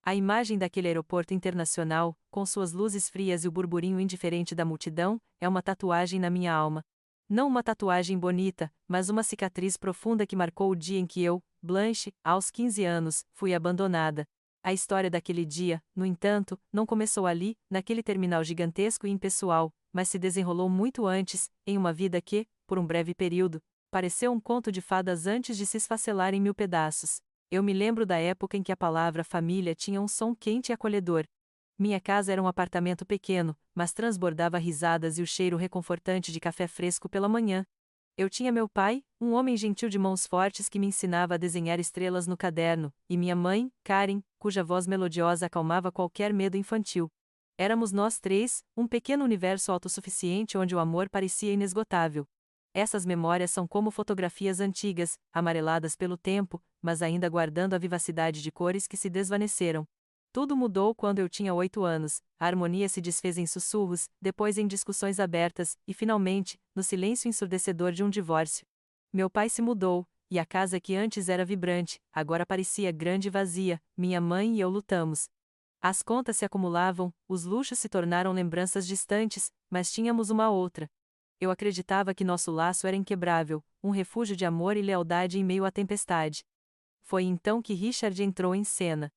A imagem daquele aeroporto internacional, com suas luzes frias e o burburinho indiferente da multidão, é uma tatuagem na minha alma. Não uma tatuagem bonita, mas uma cicatriz profunda que marcou o dia em que eu, Blanche, aos 15 anos, fui abandonada. A história daquele dia, no entanto, não começou ali, naquele terminal gigantesco e impessoal, mas se desenrolou muito antes, em uma vida que, por um breve período, pareceu um conto de fadas antes de se esfacelar em mil pedaços. Eu me lembro da época em que a palavra família tinha um som quente e acolhedor. Minha casa era um apartamento pequeno, mas transbordava risadas e o cheiro reconfortante de café fresco pela manhã. Eu tinha meu pai, um homem gentil de mãos fortes que me ensinava a desenhar estrelas no caderno, e minha mãe, Karen, cuja voz melodiosa acalmava qualquer medo infantil. Éramos nós três, um pequeno universo autossuficiente onde o amor parecia inesgotável. Essas memórias são como fotografias antigas, amareladas pelo tempo, mas ainda guardando a vivacidade de cores que se desvaneceram. Tudo mudou quando eu tinha 8 anos, a harmonia se desfez em sussurros, depois em discussões abertas, e finalmente, no silêncio ensurdecedor de um divórcio. Meu pai se mudou, e a casa que antes era vibrante, agora parecia grande e vazia, minha mãe e eu lutamos. As contas se acumulavam, os luxos se tornaram lembranças distantes, mas tínhamos uma outra. Eu acreditava que nosso laço era inquebrável, um refúgio de amor e lealdade em meio à tempestade. Foi então que Richard entrou em cena.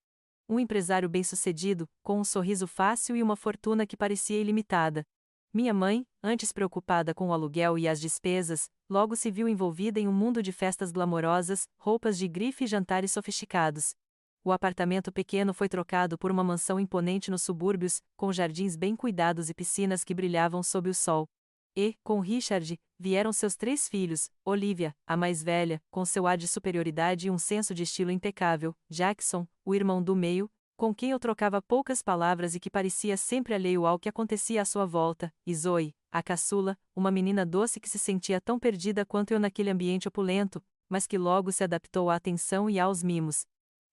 Um empresário bem-sucedido, com um sorriso fácil e uma fortuna que parecia ilimitada. Minha mãe, antes preocupada com o aluguel e as despesas, logo se viu envolvida em um mundo de festas glamorosas, roupas de grife e jantares sofisticados. O apartamento pequeno foi trocado por uma mansão imponente nos subúrbios, com jardins bem cuidados e piscinas que brilhavam sob o sol. E, com Richard, vieram seus 3 filhos, Olivia, a mais velha, com seu ar de superioridade e um senso de estilo impecável, Jackson, o irmão do meio, com quem eu trocava poucas palavras e que parecia sempre alheio ao que acontecia à sua volta, e Zoe, a caçula, uma menina doce que se sentia tão perdida quanto eu naquele ambiente opulento, mas que logo se adaptou à atenção e aos mimos.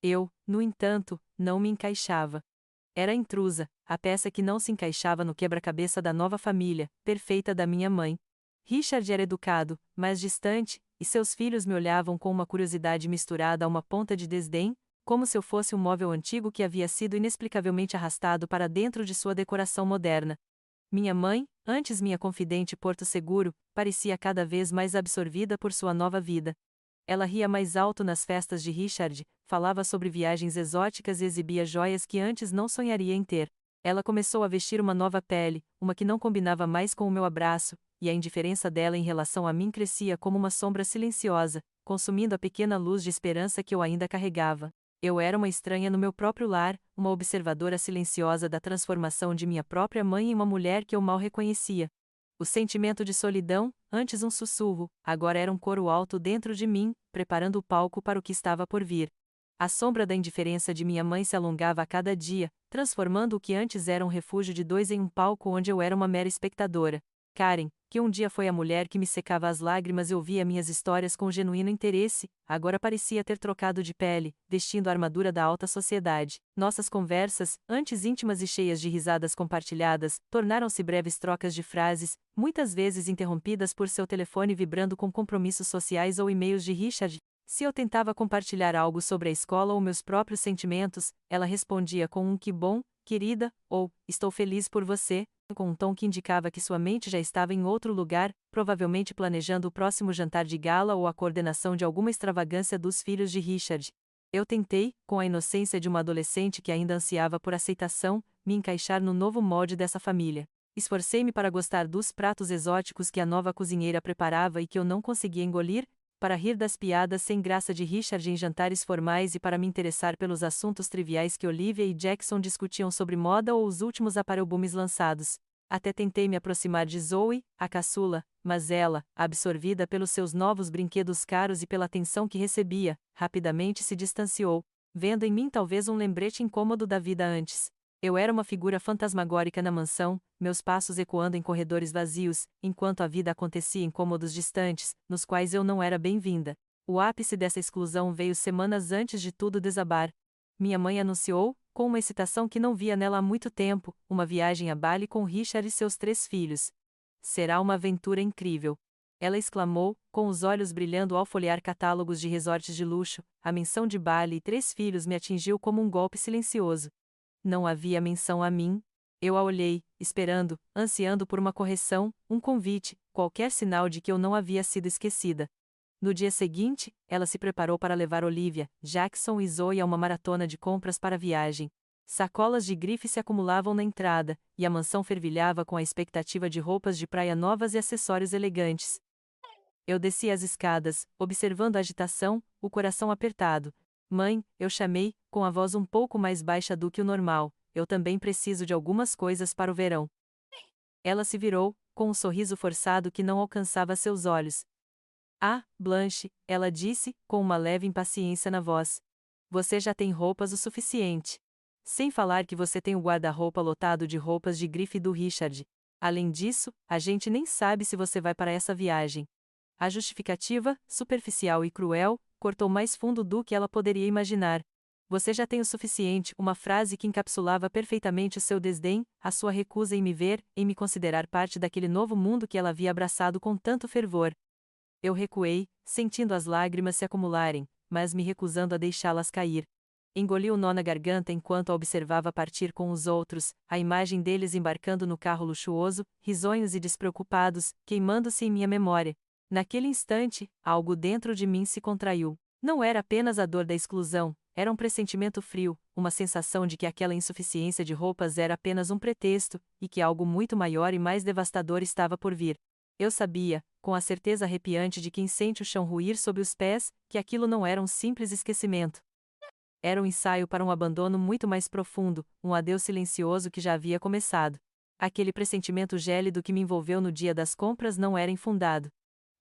Eu, no entanto, não me encaixava. Era a intrusa, a peça que não se encaixava no quebra-cabeça da nova família, perfeita da minha mãe. Richard era educado, mas distante, e seus filhos me olhavam com uma curiosidade misturada a uma ponta de desdém, como se eu fosse um móvel antigo que havia sido inexplicavelmente arrastado para dentro de sua decoração moderna. Minha mãe, antes minha confidente e porto seguro, parecia cada vez mais absorvida por sua nova vida. Ela ria mais alto nas festas de Richard, falava sobre viagens exóticas e exibia joias que antes não sonharia em ter. Ela começou a vestir uma nova pele, uma que não combinava mais com o meu abraço, e a indiferença dela em relação a mim crescia como uma sombra silenciosa, consumindo a pequena luz de esperança que eu ainda carregava. Eu era uma estranha no meu próprio lar, uma observadora silenciosa da transformação de minha própria mãe em uma mulher que eu mal reconhecia. O sentimento de solidão, antes um sussurro, agora era um coro alto dentro de mim, preparando o palco para o que estava por vir. A sombra da indiferença de minha mãe se alongava a cada dia, transformando o que antes era um refúgio de dois em um palco onde eu era uma mera espectadora. Karen, que um dia foi a mulher que me secava as lágrimas e ouvia minhas histórias com genuíno interesse, agora parecia ter trocado de pele, vestindo a armadura da alta sociedade. Nossas conversas, antes íntimas e cheias de risadas compartilhadas, tornaram-se breves trocas de frases, muitas vezes interrompidas por seu telefone vibrando com compromissos sociais ou e-mails de Richard. Se eu tentava compartilhar algo sobre a escola ou meus próprios sentimentos, ela respondia com um "que bom, querida", ou "estou feliz por você", com um tom que indicava que sua mente já estava em outro lugar, provavelmente planejando o próximo jantar de gala ou a coordenação de alguma extravagância dos filhos de Richard. Eu tentei, com a inocência de uma adolescente que ainda ansiava por aceitação, me encaixar no novo molde dessa família. Esforcei-me para gostar dos pratos exóticos que a nova cozinheira preparava e que eu não conseguia engolir, para rir das piadas sem graça de Richard em jantares formais e para me interessar pelos assuntos triviais que Olivia e Jackson discutiam sobre moda ou os últimos aparelhos lançados. Até tentei me aproximar de Zoe, a caçula, mas ela, absorvida pelos seus novos brinquedos caros e pela atenção que recebia, rapidamente se distanciou, vendo em mim talvez um lembrete incômodo da vida antes. Eu era uma figura fantasmagórica na mansão, meus passos ecoando em corredores vazios, enquanto a vida acontecia em cômodos distantes, nos quais eu não era bem-vinda. O ápice dessa exclusão veio semanas antes de tudo desabar. Minha mãe anunciou, com uma excitação que não via nela há muito tempo, uma viagem a Bali com Richard e seus 3 filhos. Será uma aventura incrível. Ela exclamou, com os olhos brilhando ao folhear catálogos de resorts de luxo. A menção de Bali e 3 filhos me atingiu como um golpe silencioso. Não havia menção a mim. Eu a olhei, esperando, ansiando por uma correção, um convite, qualquer sinal de que eu não havia sido esquecida. No dia seguinte, ela se preparou para levar Olivia, Jackson e Zoe a uma maratona de compras para a viagem. Sacolas de grife se acumulavam na entrada, e a mansão fervilhava com a expectativa de roupas de praia novas e acessórios elegantes. Eu desci as escadas, observando a agitação, o coração apertado. Mãe, eu chamei, com a voz um pouco mais baixa do que o normal, eu também preciso de algumas coisas para o verão. Ela se virou, com um sorriso forçado que não alcançava seus olhos. Ah, Blanche, ela disse, com uma leve impaciência na voz. Você já tem roupas o suficiente. Sem falar que você tem o guarda-roupa lotado de roupas de grife do Richard. Além disso, a gente nem sabe se você vai para essa viagem. A justificativa, superficial e cruel, cortou mais fundo do que ela poderia imaginar. Você já tem o suficiente, uma frase que encapsulava perfeitamente o seu desdém, a sua recusa em me ver, em me considerar parte daquele novo mundo que ela havia abraçado com tanto fervor. Eu recuei, sentindo as lágrimas se acumularem, mas me recusando a deixá-las cair. Engoli o nó na garganta enquanto a observava partir com os outros, a imagem deles embarcando no carro luxuoso, risonhos e despreocupados, queimando-se em minha memória. Naquele instante, algo dentro de mim se contraiu. Não era apenas a dor da exclusão, era um pressentimento frio, uma sensação de que aquela insuficiência de roupas era apenas um pretexto, e que algo muito maior e mais devastador estava por vir. Eu sabia, com a certeza arrepiante de quem sente o chão ruir sob os pés, que aquilo não era um simples esquecimento. Era um ensaio para um abandono muito mais profundo, um adeus silencioso que já havia começado. Aquele pressentimento gélido que me envolveu no dia das compras não era infundado.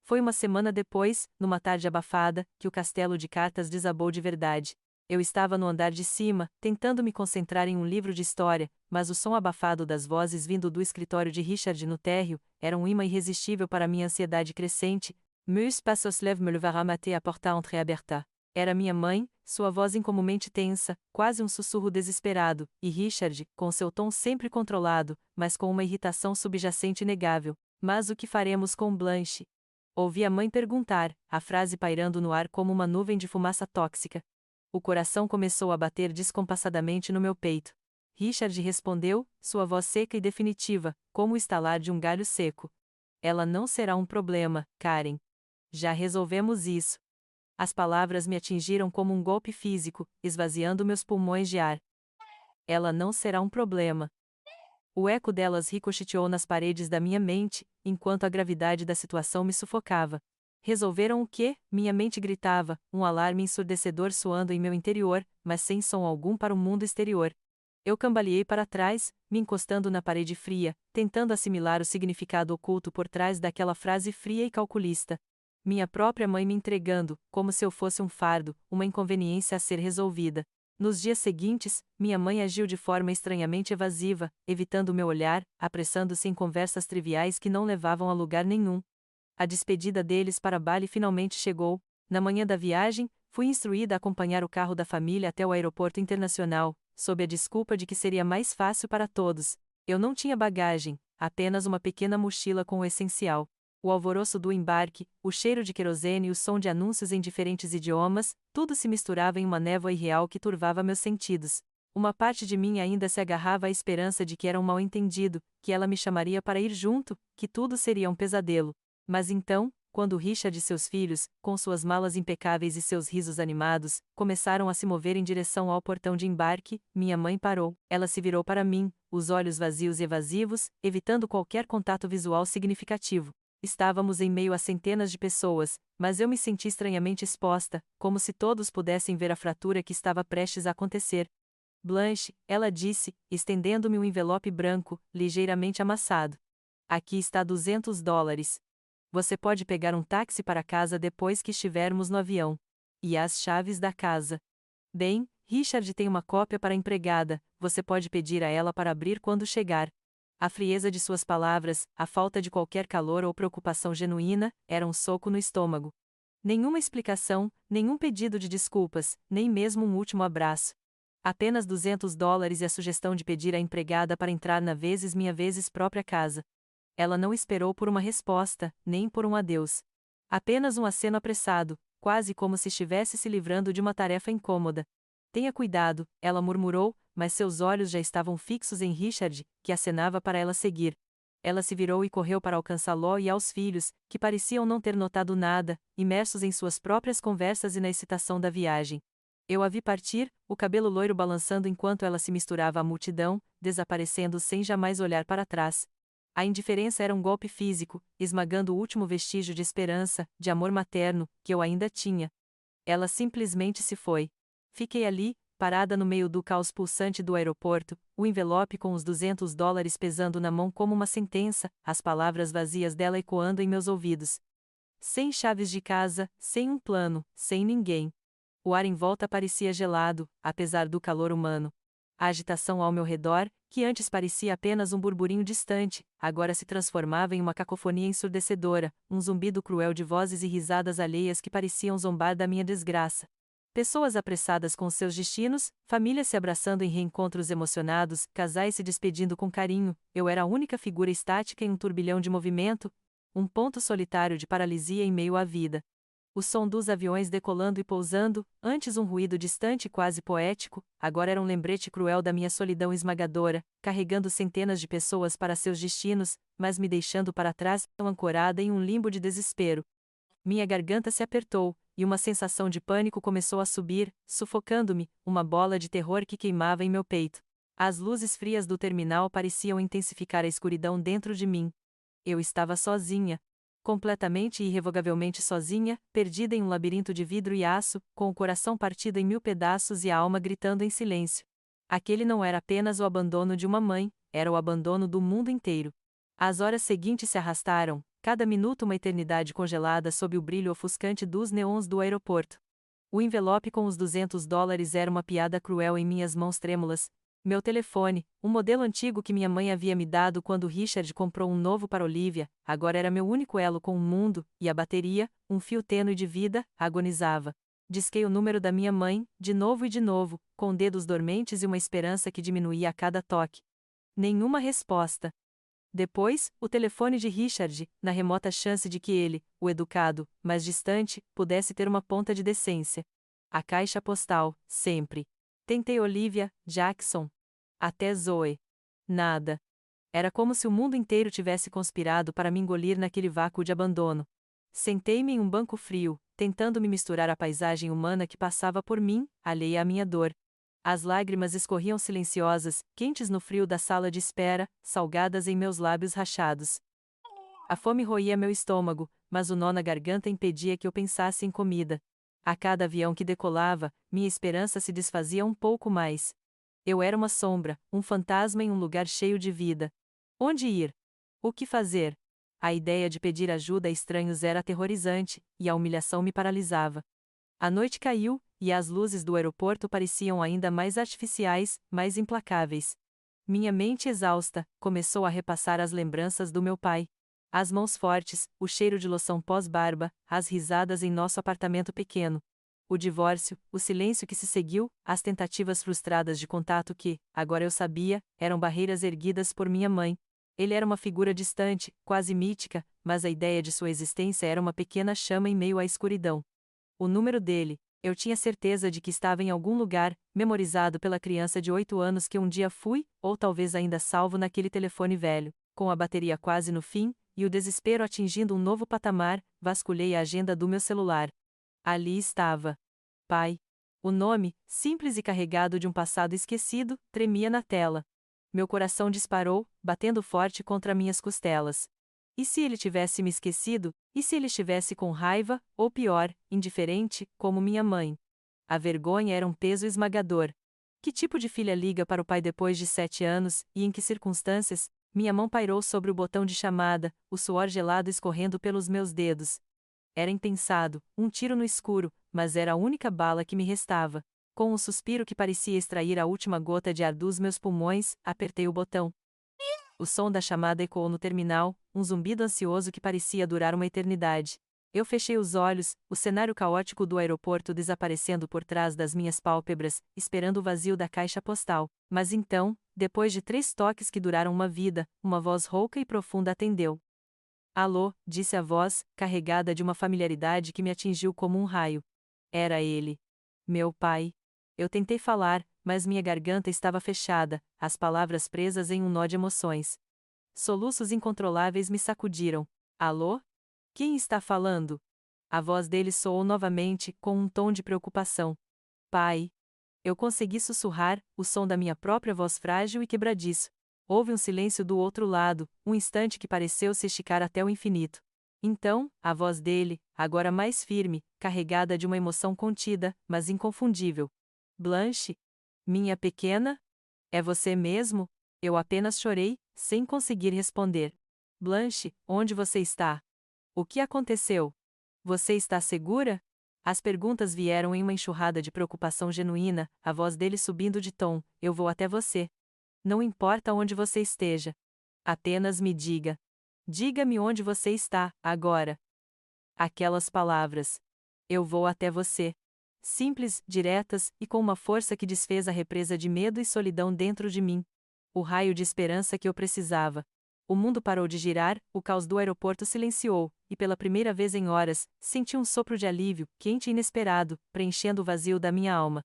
Foi uma semana depois, numa tarde abafada, que o castelo de cartas desabou de verdade. Eu estava no andar de cima, tentando me concentrar em um livro de história, mas o som abafado das vozes vindo do escritório de Richard no térreo era um imã irresistível para minha ansiedade crescente. Meus passos lève me levara mater a porta entreaberta. Era minha mãe, sua voz incomumente tensa, quase um sussurro desesperado, e Richard, com seu tom sempre controlado, mas com uma irritação subjacente inegável. Mas o que faremos com Blanche? Ouvi a mãe perguntar, a frase pairando no ar como uma nuvem de fumaça tóxica. O coração começou a bater descompassadamente no meu peito. Richard respondeu, sua voz seca e definitiva, como o estalar de um galho seco. Ela não será um problema, Karen. Já resolvemos isso. As palavras me atingiram como um golpe físico, esvaziando meus pulmões de ar. Ela não será um problema. O eco delas ricocheteou nas paredes da minha mente, enquanto a gravidade da situação me sufocava. Resolveram o quê? Minha mente gritava, um alarme ensurdecedor soando em meu interior, mas sem som algum para o mundo exterior. Eu cambaleei para trás, me encostando na parede fria, tentando assimilar o significado oculto por trás daquela frase fria e calculista. Minha própria mãe me entregando, como se eu fosse um fardo, uma inconveniência a ser resolvida. Nos dias seguintes, minha mãe agiu de forma estranhamente evasiva, evitando meu olhar, apressando-se em conversas triviais que não levavam a lugar nenhum. A despedida deles para Bali finalmente chegou. Na manhã da viagem, fui instruída a acompanhar o carro da família até o aeroporto internacional, sob a desculpa de que seria mais fácil para todos. Eu não tinha bagagem, apenas uma pequena mochila com o essencial. O alvoroço do embarque, o cheiro de querosene e o som de anúncios em diferentes idiomas, tudo se misturava em uma névoa irreal que turvava meus sentidos. Uma parte de mim ainda se agarrava à esperança de que era um mal-entendido, que ela me chamaria para ir junto, que tudo seria um pesadelo. Mas então, quando Richard e seus filhos, com suas malas impecáveis e seus risos animados, começaram a se mover em direção ao portão de embarque, minha mãe parou. Ela se virou para mim, os olhos vazios e evasivos, evitando qualquer contato visual significativo. Estávamos em meio a centenas de pessoas, mas eu me senti estranhamente exposta, como se todos pudessem ver a fratura que estava prestes a acontecer. Blanche, ela disse, estendendo-me um envelope branco, ligeiramente amassado. Aqui está $200. Você pode pegar um táxi para casa depois que estivermos no avião. E as chaves da casa. Bem, Richard tem uma cópia para a empregada, você pode pedir a ela para abrir quando chegar. A frieza de suas palavras, a falta de qualquer calor ou preocupação genuína, era um soco no estômago. Nenhuma explicação, nenhum pedido de desculpas, nem mesmo um último abraço. Apenas $200 e a sugestão de pedir à empregada para entrar na vezes minha vezes própria casa. Ela não esperou por uma resposta, nem por um adeus. Apenas um aceno apressado, quase como se estivesse se livrando de uma tarefa incômoda. Tenha cuidado, ela murmurou, mas seus olhos já estavam fixos em Richard, que acenava para ela seguir. Ela se virou e correu para alcançá-lo e aos filhos, que pareciam não ter notado nada, imersos em suas próprias conversas e na excitação da viagem. Eu a vi partir, o cabelo loiro balançando enquanto ela se misturava à multidão, desaparecendo sem jamais olhar para trás. A indiferença era um golpe físico, esmagando o último vestígio de esperança, de amor materno, que eu ainda tinha. Ela simplesmente se foi. Fiquei ali, parada no meio do caos pulsante do aeroporto, o envelope com os $200 pesando na mão como uma sentença, as palavras vazias dela ecoando em meus ouvidos. Sem chaves de casa, sem um plano, sem ninguém. O ar em volta parecia gelado, apesar do calor humano. A agitação ao meu redor, que antes parecia apenas um burburinho distante, agora se transformava em uma cacofonia ensurdecedora, um zumbido cruel de vozes e risadas alheias que pareciam zombar da minha desgraça. Pessoas apressadas com seus destinos, famílias se abraçando em reencontros emocionados, casais se despedindo com carinho, eu era a única figura estática em um turbilhão de movimento, um ponto solitário de paralisia em meio à vida. O som dos aviões decolando e pousando, antes um ruído distante e quase poético, agora era um lembrete cruel da minha solidão esmagadora, carregando centenas de pessoas para seus destinos, mas me deixando para trás, tão ancorada em um limbo de desespero. Minha garganta se apertou, e uma sensação de pânico começou a subir, sufocando-me, uma bola de terror que queimava em meu peito. As luzes frias do terminal pareciam intensificar a escuridão dentro de mim. Eu estava sozinha. Completamente e irrevogavelmente sozinha, perdida em um labirinto de vidro e aço, com o coração partido em mil pedaços e a alma gritando em silêncio. Aquele não era apenas o abandono de uma mãe, era o abandono do mundo inteiro. As horas seguintes se arrastaram, cada minuto uma eternidade congelada sob o brilho ofuscante dos neons do aeroporto. O envelope com os $200 era uma piada cruel em minhas mãos trêmulas. Meu telefone, um modelo antigo que minha mãe havia me dado quando Richard comprou um novo para Olivia, agora era meu único elo com o mundo, e a bateria, um fio tênue de vida, agonizava. Disquei o número da minha mãe, de novo, com dedos dormentes e uma esperança que diminuía a cada toque. Nenhuma resposta. Depois, o telefone de Richard, na remota chance de que ele, o educado, mas distante, pudesse ter uma ponta de decência. A caixa postal, sempre. Tentei Olivia, Jackson. Até Zoe. Nada. Era como se o mundo inteiro tivesse conspirado para me engolir naquele vácuo de abandono. Sentei-me em um banco frio, tentando me misturar à paisagem humana que passava por mim, alheia à minha dor. As lágrimas escorriam silenciosas, quentes no frio da sala de espera, salgadas em meus lábios rachados. A fome roía meu estômago, mas o nó na garganta impedia que eu pensasse em comida. A cada avião que decolava, minha esperança se desfazia um pouco mais. Eu era uma sombra, um fantasma em um lugar cheio de vida. Onde ir? O que fazer? A ideia de pedir ajuda a estranhos era aterrorizante, e a humilhação me paralisava. A noite caiu, e as luzes do aeroporto pareciam ainda mais artificiais, mais implacáveis. Minha mente exausta começou a repassar as lembranças do meu pai. As mãos fortes, o cheiro de loção pós-barba, as risadas em nosso apartamento pequeno. O divórcio, o silêncio que se seguiu, as tentativas frustradas de contato que, agora eu sabia, eram barreiras erguidas por minha mãe. Ele era uma figura distante, quase mítica, mas a ideia de sua existência era uma pequena chama em meio à escuridão. O número dele, eu tinha certeza de que estava em algum lugar, memorizado pela criança de 8 anos que um dia fui, ou talvez ainda salvo naquele telefone velho, com a bateria quase no fim, e o desespero atingindo um novo patamar, vasculhei a agenda do meu celular. Ali estava. Pai. O nome, simples e carregado de um passado esquecido, tremia na tela. Meu coração disparou, batendo forte contra minhas costelas. E se ele tivesse me esquecido? E se ele estivesse com raiva, ou pior, indiferente, como minha mãe? A vergonha era um peso esmagador. Que tipo de filha liga para o pai depois de 7 anos, e em que circunstâncias? Minha mão pairou sobre o botão de chamada, o suor gelado escorrendo pelos meus dedos. Era impensado, um tiro no escuro, mas era a única bala que me restava. Com um suspiro que parecia extrair a última gota de ar dos meus pulmões, apertei o botão. O som da chamada ecoou no terminal, um zumbido ansioso que parecia durar uma eternidade. Eu fechei os olhos, o cenário caótico do aeroporto desaparecendo por trás das minhas pálpebras, esperando o vazio da caixa postal. Mas então, Depois de 3 toques que duraram uma vida, uma voz rouca e profunda atendeu. Alô, disse a voz, carregada de uma familiaridade que me atingiu como um raio. Era ele. Meu pai. Eu tentei falar, mas minha garganta estava fechada, as palavras presas em um nó de emoções. Soluços incontroláveis me sacudiram. Alô? Quem está falando? A voz dele soou novamente, com um tom de preocupação. Pai. Eu consegui sussurrar, o som da minha própria voz frágil e quebradiço. Houve um silêncio do outro lado, um instante que pareceu se esticar até o infinito. Então, a voz dele, agora mais firme, carregada de uma emoção contida, mas inconfundível. Blanche? Minha pequena? É você mesmo? Eu apenas chorei, sem conseguir responder. Blanche, onde você está? O que aconteceu? Você está segura? As perguntas vieram em uma enxurrada de preocupação genuína, a voz dele subindo de tom: eu vou até você. Não importa onde você esteja. Apenas me diga. Diga-me onde você está, agora. Aquelas palavras. Eu vou até você. Simples, diretas, e com uma força que desfez a represa de medo e solidão dentro de mim. O raio de esperança que eu precisava. O mundo parou de girar, o caos do aeroporto silenciou, e pela primeira vez em horas, senti um sopro de alívio, quente e inesperado, preenchendo o vazio da minha alma.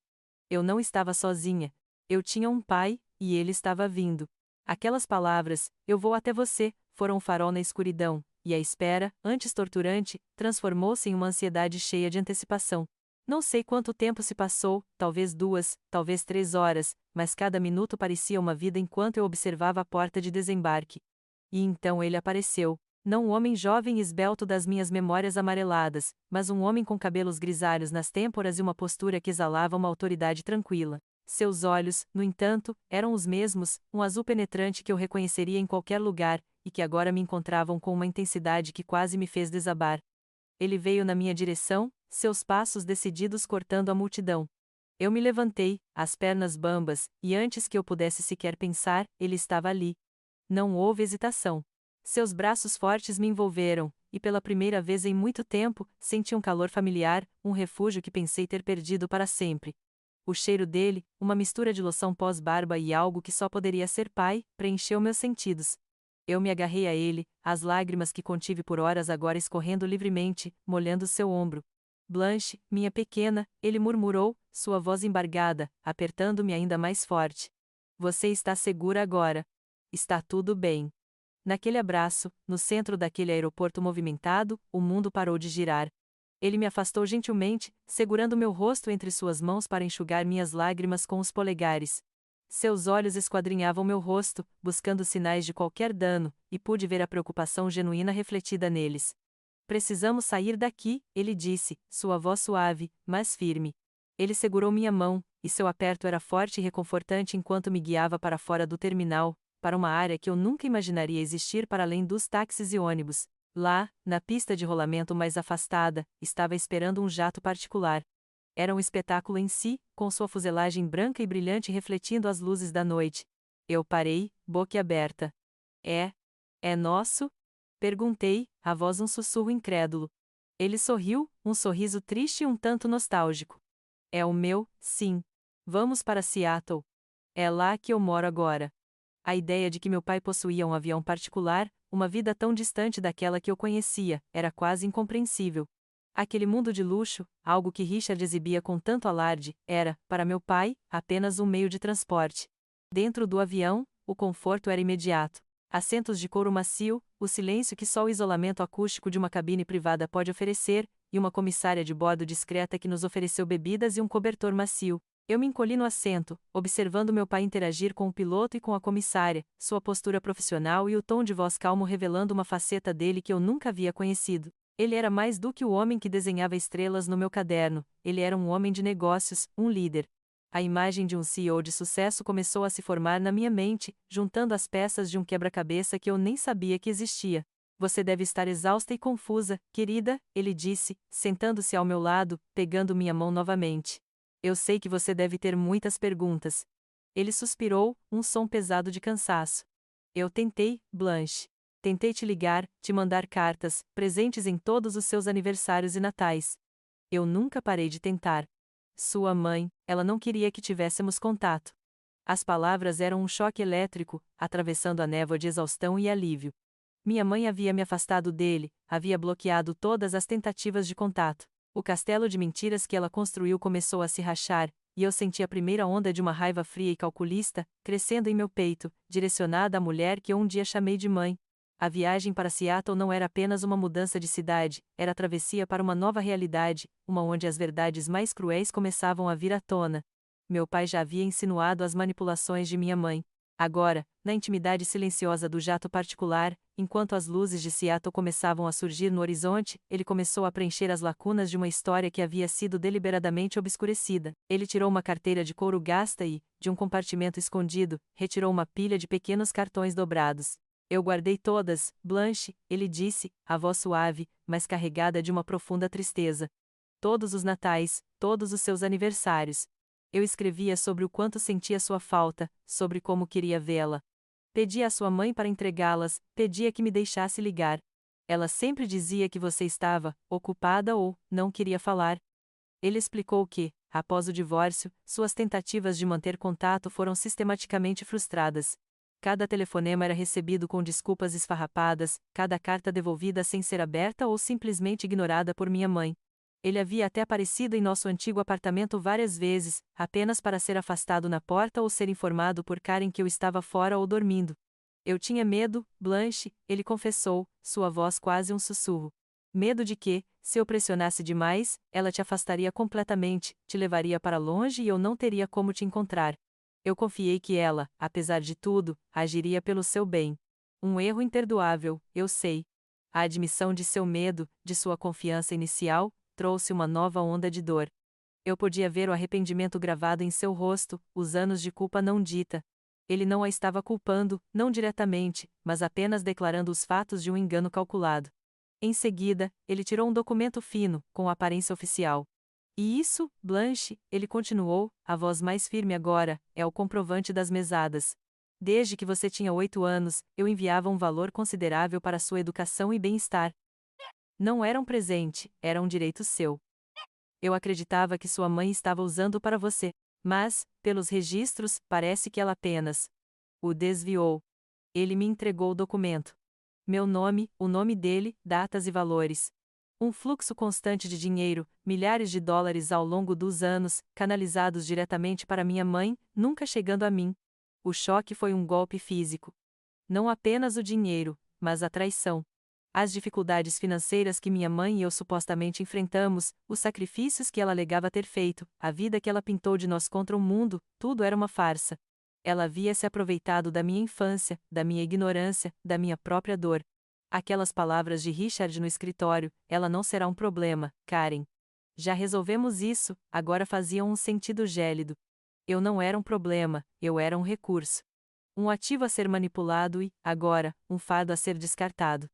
Eu não estava sozinha. Eu tinha um pai, e ele estava vindo. Aquelas palavras, eu vou até você, foram um farol na escuridão, e a espera, antes torturante, transformou-se em uma ansiedade cheia de antecipação. Não sei quanto tempo se passou, talvez 2, talvez 3 horas, mas cada minuto parecia uma vida enquanto eu observava a porta de desembarque. E então ele apareceu. Não o homem jovem e esbelto das minhas memórias amareladas, mas um homem com cabelos grisalhos nas têmporas e uma postura que exalava uma autoridade tranquila. Seus olhos, no entanto, eram os mesmos, um azul penetrante que eu reconheceria em qualquer lugar, e que agora me encontravam com uma intensidade que quase me fez desabar. Ele veio na minha direção, seus passos decididos cortando a multidão. Eu me levantei, as pernas bambas, e antes que eu pudesse sequer pensar, ele estava ali. Não houve hesitação. Seus braços fortes me envolveram, e pela primeira vez em muito tempo, senti um calor familiar, um refúgio que pensei ter perdido para sempre. O cheiro dele, uma mistura de loção pós-barba e algo que só poderia ser pai, preencheu meus sentidos. Eu me agarrei a ele, as lágrimas que contive por horas agora escorrendo livremente, molhando seu ombro. Blanche, minha pequena, ele murmurou, sua voz embargada, apertando-me ainda mais forte. Você está segura agora. Está tudo bem. Naquele abraço, no centro daquele aeroporto movimentado, o mundo parou de girar. Ele me afastou gentilmente, segurando meu rosto entre suas mãos para enxugar minhas lágrimas com os polegares. Seus olhos esquadrinhavam meu rosto, buscando sinais de qualquer dano, e pude ver a preocupação genuína refletida neles. Precisamos sair daqui, ele disse, sua voz suave, mas firme. Ele segurou minha mão, e seu aperto era forte e reconfortante enquanto me guiava para fora do terminal, para uma área que eu nunca imaginaria existir para além dos táxis e ônibus. Lá, na pista de rolamento mais afastada, estava esperando um jato particular. Era um espetáculo em si, com sua fuselagem branca e brilhante refletindo as luzes da noite. Eu parei, boquiaberta. É nosso? Perguntei, a voz um sussurro incrédulo. Ele sorriu, um sorriso triste e um tanto nostálgico. É o meu, sim. Vamos para Seattle. É lá que eu moro agora. A ideia de que meu pai possuía um avião particular, uma vida tão distante daquela que eu conhecia, era quase incompreensível. Aquele mundo de luxo, algo que Richard exibia com tanto alarde, era, para meu pai, apenas um meio de transporte. Dentro do avião, o conforto era imediato. Assentos de couro macio, o silêncio que só o isolamento acústico de uma cabine privada pode oferecer, e uma comissária de bordo discreta que nos ofereceu bebidas e um cobertor macio. Eu me encolhi no assento, observando meu pai interagir com o piloto e com a comissária, sua postura profissional e o tom de voz calmo revelando uma faceta dele que eu nunca havia conhecido. Ele era mais do que o homem que desenhava estrelas no meu caderno, ele era um homem de negócios, um líder. A imagem de um CEO de sucesso começou a se formar na minha mente, juntando as peças de um quebra-cabeça que eu nem sabia que existia. Você deve estar exausta e confusa, querida, ele disse, sentando-se ao meu lado, pegando minha mão novamente. Eu sei que você deve ter muitas perguntas. Ele suspirou, um som pesado de cansaço. Eu tentei, Blanche. Tentei te ligar, te mandar cartas, presentes em todos os seus aniversários e natais. Eu nunca parei de tentar. Sua mãe, ela não queria que tivéssemos contato. As palavras eram um choque elétrico, atravessando a névoa de exaustão e alívio. Minha mãe havia me afastado dele, havia bloqueado todas as tentativas de contato. O castelo de mentiras que ela construiu começou a se rachar, e eu senti a primeira onda de uma raiva fria e calculista, crescendo em meu peito, direcionada à mulher que eu um dia chamei de mãe. A viagem para Seattle não era apenas uma mudança de cidade, era a travessia para uma nova realidade, uma onde as verdades mais cruéis começavam a vir à tona. Meu pai já havia insinuado as manipulações de minha mãe. Agora, na intimidade silenciosa do jato particular, enquanto as luzes de Seattle começavam a surgir no horizonte, ele começou a preencher as lacunas de uma história que havia sido deliberadamente obscurecida. Ele tirou uma carteira de couro gasta e, de um compartimento escondido, retirou uma pilha de pequenos cartões dobrados. Eu guardei todas, Blanche, ele disse, a voz suave, mas carregada de uma profunda tristeza. Todos os natais, todos os seus aniversários. Eu escrevia sobre o quanto sentia sua falta, sobre como queria vê-la. Pedia à sua mãe para entregá-las, pedia que me deixasse ligar. Ela sempre dizia que você estava ocupada ou não queria falar. Ele explicou que, após o divórcio, suas tentativas de manter contato foram sistematicamente frustradas. Cada telefonema era recebido com desculpas esfarrapadas, cada carta devolvida sem ser aberta ou simplesmente ignorada por minha mãe. Ele havia até aparecido em nosso antigo apartamento várias vezes, apenas para ser afastado na porta ou ser informado por Karen que eu estava fora ou dormindo. Eu tinha medo, Blanche, ele confessou, sua voz quase um sussurro. Medo de que, se eu pressionasse demais, ela te afastaria completamente, te levaria para longe e eu não teria como te encontrar. Eu confiei que ela, apesar de tudo, agiria pelo seu bem. Um erro imperdoável, eu sei. A admissão de seu medo, de sua confiança inicial, trouxe uma nova onda de dor. Eu podia ver o arrependimento gravado em seu rosto, os anos de culpa não dita. Ele não a estava culpando, não diretamente, mas apenas declarando os fatos de um engano calculado. Em seguida, ele tirou um documento fino, com aparência oficial. E isso, Blanche, ele continuou, a voz mais firme agora, é o comprovante das mesadas. Desde que você tinha 8 anos, eu enviava um valor considerável para sua educação e bem-estar. Não era um presente, era um direito seu. Eu acreditava que sua mãe estava usando para você, mas, pelos registros, parece que ela apenas o desviou. Ele me entregou o documento. Meu nome, o nome dele, datas e valores. Um fluxo constante de dinheiro, milhares de dólares ao longo dos anos, canalizados diretamente para minha mãe, nunca chegando a mim. O choque foi um golpe físico. Não apenas o dinheiro, mas a traição. As dificuldades financeiras que minha mãe e eu supostamente enfrentamos, os sacrifícios que ela alegava ter feito, a vida que ela pintou de nós contra o mundo, tudo era uma farsa. Ela havia se aproveitado da minha infância, da minha ignorância, da minha própria dor. Aquelas palavras de Richard no escritório, ela não será um problema, Karen. Já resolvemos isso, agora faziam um sentido gélido. Eu não era um problema, eu era um recurso. Um ativo a ser manipulado e, agora, um fardo a ser descartado.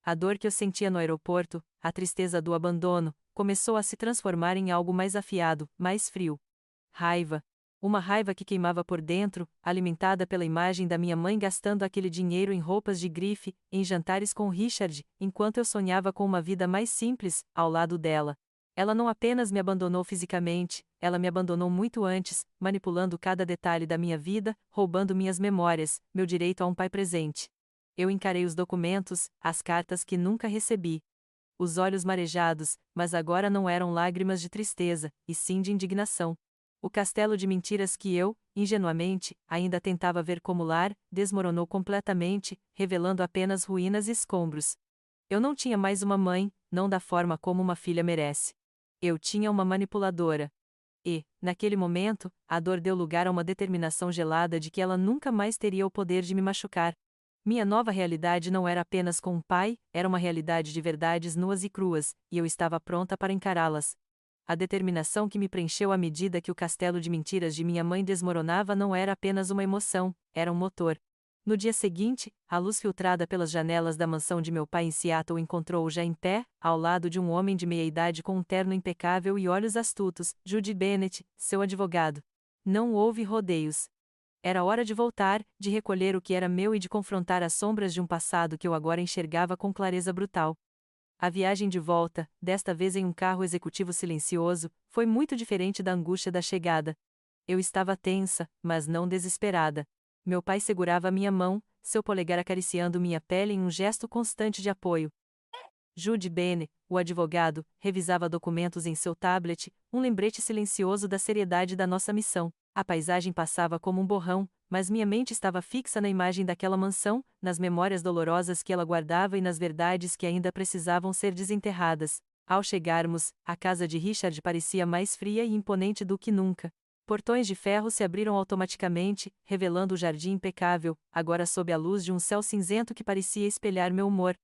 A dor que eu sentia no aeroporto, a tristeza do abandono, começou a se transformar em algo mais afiado, mais frio. Raiva. Uma raiva que queimava por dentro, alimentada pela imagem da minha mãe gastando aquele dinheiro em roupas de grife, em jantares com Richard, enquanto eu sonhava com uma vida mais simples, ao lado dela. Ela não apenas me abandonou fisicamente, ela me abandonou muito antes, manipulando cada detalhe da minha vida, roubando minhas memórias, meu direito a um pai presente. Eu encarei os documentos, as cartas que nunca recebi. Os olhos marejados, mas agora não eram lágrimas de tristeza, e sim de indignação. O castelo de mentiras que eu, ingenuamente, ainda tentava ver como lar, desmoronou completamente, revelando apenas ruínas e escombros. Eu não tinha mais uma mãe, não da forma como uma filha merece. Eu tinha uma manipuladora. E, naquele momento, a dor deu lugar a uma determinação gelada de que ela nunca mais teria o poder de me machucar. Minha nova realidade não era apenas com um pai, era uma realidade de verdades nuas e cruas, e eu estava pronta para encará-las. A determinação que me preencheu à medida que o castelo de mentiras de minha mãe desmoronava não era apenas uma emoção, era um motor. No dia seguinte, a luz filtrada pelas janelas da mansão de meu pai em Seattle encontrou-o já em pé, ao lado de um homem de meia-idade com um terno impecável e olhos astutos, Judy Bennett, seu advogado. Não houve rodeios. Era hora de voltar, de recolher o que era meu e de confrontar as sombras de um passado que eu agora enxergava com clareza brutal. A viagem de volta, desta vez em um carro executivo silencioso, foi muito diferente da angústia da chegada. Eu estava tensa, mas não desesperada. Meu pai segurava minha mão, seu polegar acariciando minha pele em um gesto constante de apoio. Jude Bene, o advogado, revisava documentos em seu tablet, um lembrete silencioso da seriedade da nossa missão. A paisagem passava como um borrão, mas minha mente estava fixa na imagem daquela mansão, nas memórias dolorosas que ela guardava e nas verdades que ainda precisavam ser desenterradas. Ao chegarmos, a casa de Richard parecia mais fria e imponente do que nunca. Portões de ferro se abriram automaticamente, revelando o jardim impecável, agora sob a luz de um céu cinzento que parecia espelhar meu humor.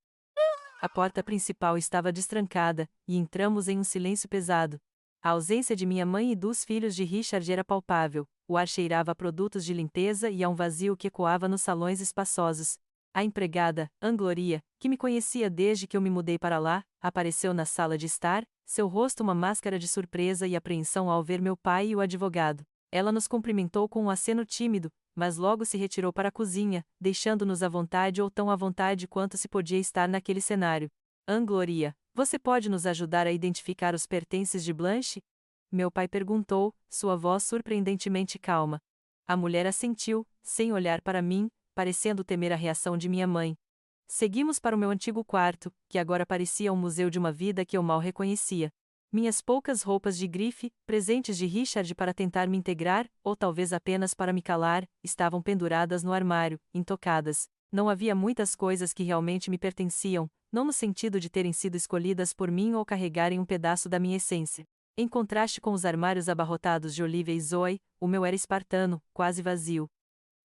A porta principal estava destrancada, e entramos em um silêncio pesado. A ausência de minha mãe e dos filhos de Richard era palpável, o ar cheirava a produtos de limpeza e a um vazio que ecoava nos salões espaçosos. A empregada, Angloria, que me conhecia desde que eu me mudei para lá, apareceu na sala de estar, seu rosto uma máscara de surpresa e apreensão ao ver meu pai e o advogado. Ela nos cumprimentou com um aceno tímido, mas logo se retirou para a cozinha, deixando-nos à vontade ou tão à vontade quanto se podia estar naquele cenário. Angloria, você pode nos ajudar a identificar os pertences de Blanche? Meu pai perguntou, sua voz surpreendentemente calma. A mulher assentiu, sem olhar para mim, parecendo temer a reação de minha mãe. Seguimos para o meu antigo quarto, que agora parecia um museu de uma vida que eu mal reconhecia. Minhas poucas roupas de grife, presentes de Richard para tentar me integrar, ou talvez apenas para me calar, estavam penduradas no armário, intocadas. Não havia muitas coisas que realmente me pertenciam, não no sentido de terem sido escolhidas por mim ou carregarem um pedaço da minha essência. Em contraste com os armários abarrotados de Olivia e Zoe, o meu era espartano, quase vazio.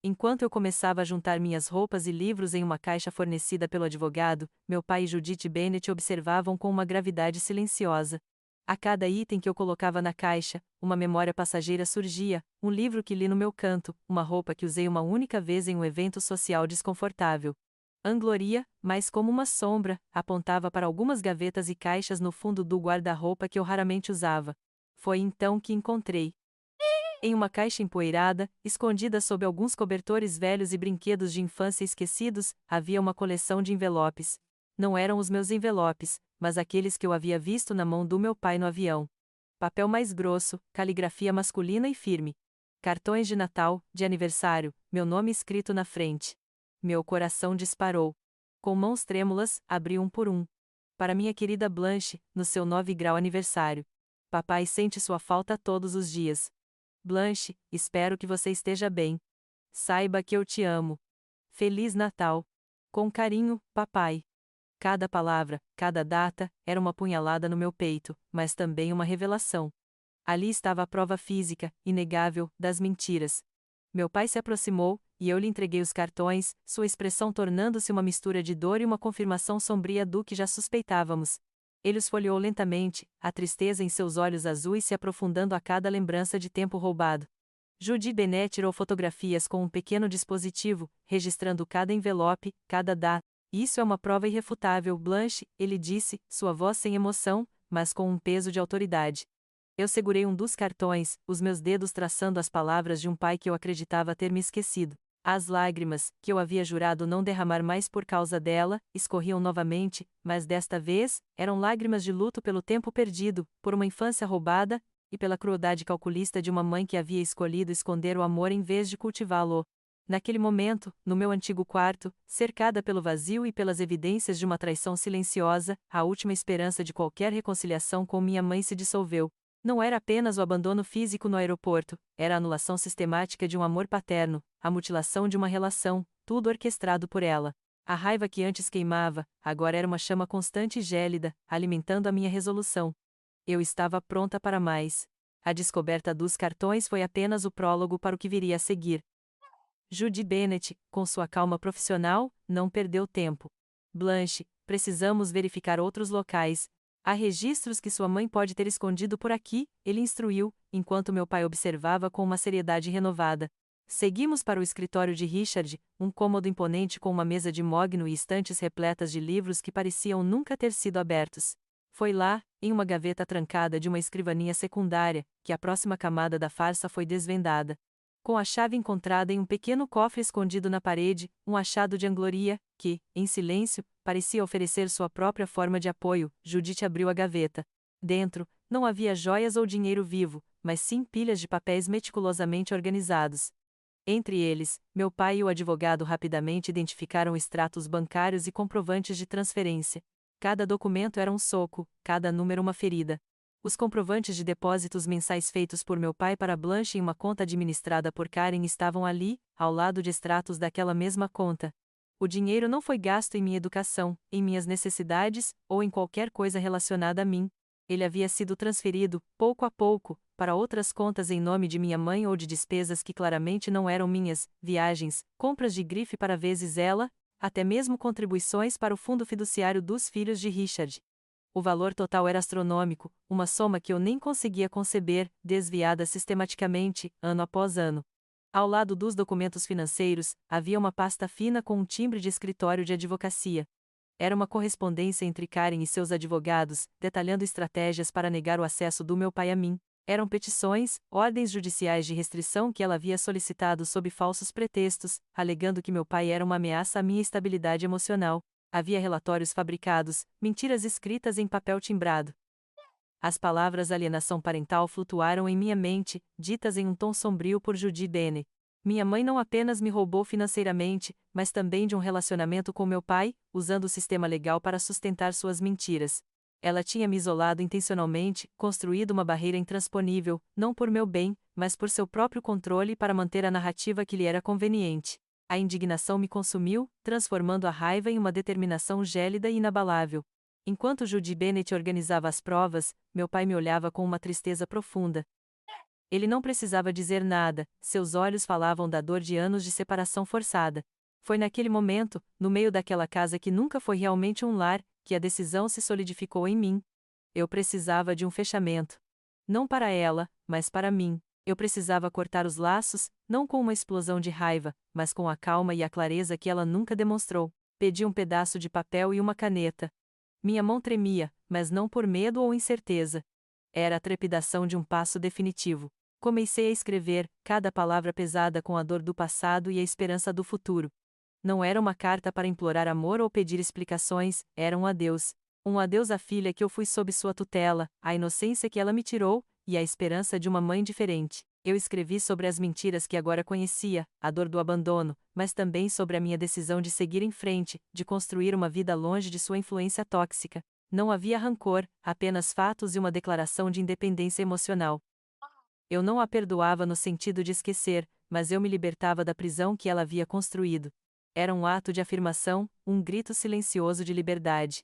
Enquanto eu começava a juntar minhas roupas e livros em uma caixa fornecida pelo advogado, meu pai e Judith Bennett observavam com uma gravidade silenciosa. A cada item que eu colocava na caixa, uma memória passageira surgia, um livro que li no meu canto, uma roupa que usei uma única vez em um evento social desconfortável. Angloria, mais como uma sombra, apontava para algumas gavetas e caixas no fundo do guarda-roupa que eu raramente usava. Foi então que encontrei. Em uma caixa empoeirada, escondida sob alguns cobertores velhos e brinquedos de infância esquecidos, havia uma coleção de envelopes. Não eram os meus envelopes, mas aqueles que eu havia visto na mão do meu pai no avião. Papel mais grosso, caligrafia masculina e firme. Cartões de Natal, de aniversário, meu nome escrito na frente. Meu coração disparou. Com mãos trêmulas, abri um por um. Para minha querida Blanche, no seu 9º aniversário. Papai sente sua falta todos os dias. Blanche, espero que você esteja bem. Saiba que eu te amo. Feliz Natal. Com carinho, papai. Cada palavra, cada data, era uma punhalada no meu peito, mas também uma revelação. Ali estava a prova física, inegável, das mentiras. Meu pai se aproximou, e eu lhe entreguei os cartões, sua expressão tornando-se uma mistura de dor e uma confirmação sombria do que já suspeitávamos. Ele os folheou lentamente, a tristeza em seus olhos azuis se aprofundando a cada lembrança de tempo roubado. Judy Bennett tirou fotografias com um pequeno dispositivo, registrando cada envelope, cada data. Isso é uma prova irrefutável, Blanche, ele disse, sua voz sem emoção, mas com um peso de autoridade. Eu segurei um dos cartões, os meus dedos traçando as palavras de um pai que eu acreditava ter me esquecido. As lágrimas, que eu havia jurado não derramar mais por causa dela, escorriam novamente, mas desta vez, eram lágrimas de luto pelo tempo perdido, por uma infância roubada, e pela crueldade calculista de uma mãe que havia escolhido esconder o amor em vez de cultivá-lo. Naquele momento, no meu antigo quarto, cercada pelo vazio e pelas evidências de uma traição silenciosa, a última esperança de qualquer reconciliação com minha mãe se dissolveu. Não era apenas o abandono físico no aeroporto, era a anulação sistemática de um amor paterno, a mutilação de uma relação, tudo orquestrado por ela. A raiva que antes queimava, agora era uma chama constante e gélida, alimentando a minha resolução. Eu estava pronta para mais. A descoberta dos cartões foi apenas o prólogo para o que viria a seguir. Judy Bennett, com sua calma profissional, não perdeu tempo. Blanche, precisamos verificar outros locais. Há registros que sua mãe pode ter escondido por aqui, ele instruiu, enquanto meu pai observava com uma seriedade renovada. Seguimos para o escritório de Richard, um cômodo imponente com uma mesa de mogno e estantes repletas de livros que pareciam nunca ter sido abertos. Foi lá, em uma gaveta trancada de uma escrivaninha secundária, que a próxima camada da farsa foi desvendada. Com a chave encontrada em um pequeno cofre escondido na parede, um achado de Angloria, que, em silêncio, parecia oferecer sua própria forma de apoio, Judith abriu a gaveta. Dentro, não havia joias ou dinheiro vivo, mas sim pilhas de papéis meticulosamente organizados. Entre eles, meu pai e o advogado rapidamente identificaram extratos bancários e comprovantes de transferência. Cada documento era um soco, cada número uma ferida. Os comprovantes de depósitos mensais feitos por meu pai para Blanche em uma conta administrada por Karen estavam ali, ao lado de extratos daquela mesma conta. O dinheiro não foi gasto em minha educação, em minhas necessidades, ou em qualquer coisa relacionada a mim. Ele havia sido transferido, pouco a pouco, para outras contas em nome de minha mãe ou de despesas que claramente não eram minhas, viagens, compras de grife para vezes ela, até mesmo contribuições para o fundo fiduciário dos filhos de Richard. O valor total era astronômico, uma soma que eu nem conseguia conceber, desviada sistematicamente, ano após ano. Ao lado dos documentos financeiros, havia uma pasta fina com um timbre de escritório de advocacia. Era uma correspondência entre Karen e seus advogados, detalhando estratégias para negar o acesso do meu pai a mim. Eram petições, ordens judiciais de restrição que ela havia solicitado sob falsos pretextos, alegando que meu pai era uma ameaça à minha estabilidade emocional. Havia relatórios fabricados, mentiras escritas em papel timbrado. As palavras alienação parental flutuaram em minha mente, ditas em um tom sombrio por Judy Bennet. Minha mãe não apenas me roubou financeiramente, mas também de um relacionamento com meu pai, usando o sistema legal para sustentar suas mentiras. Ela tinha me isolado intencionalmente, construído uma barreira intransponível, não por meu bem, mas por seu próprio controle para manter a narrativa que lhe era conveniente. A indignação me consumiu, transformando a raiva em uma determinação gélida e inabalável. Enquanto Judy Bennet organizava as provas, meu pai me olhava com uma tristeza profunda. Ele não precisava dizer nada, seus olhos falavam da dor de anos de separação forçada. Foi naquele momento, no meio daquela casa que nunca foi realmente um lar, que a decisão se solidificou em mim. Eu precisava de um fechamento. Não para ela, mas para mim. Eu precisava cortar os laços, não com uma explosão de raiva, mas com a calma e a clareza que ela nunca demonstrou. Pedi um pedaço de papel e uma caneta. Minha mão tremia, mas não por medo ou incerteza. Era a trepidação de um passo definitivo. Comecei a escrever, cada palavra pesada com a dor do passado e a esperança do futuro. Não era uma carta para implorar amor ou pedir explicações, era um adeus. Um adeus à filha que eu fui sob sua tutela, à inocência que ela me tirou, e à esperança de uma mãe diferente. Eu escrevi sobre as mentiras que agora conhecia, a dor do abandono, mas também sobre a minha decisão de seguir em frente, de construir uma vida longe de sua influência tóxica. Não havia rancor, apenas fatos e uma declaração de independência emocional. Eu não a perdoava no sentido de esquecer, mas eu me libertava da prisão que ela havia construído. Era um ato de afirmação, um grito silencioso de liberdade.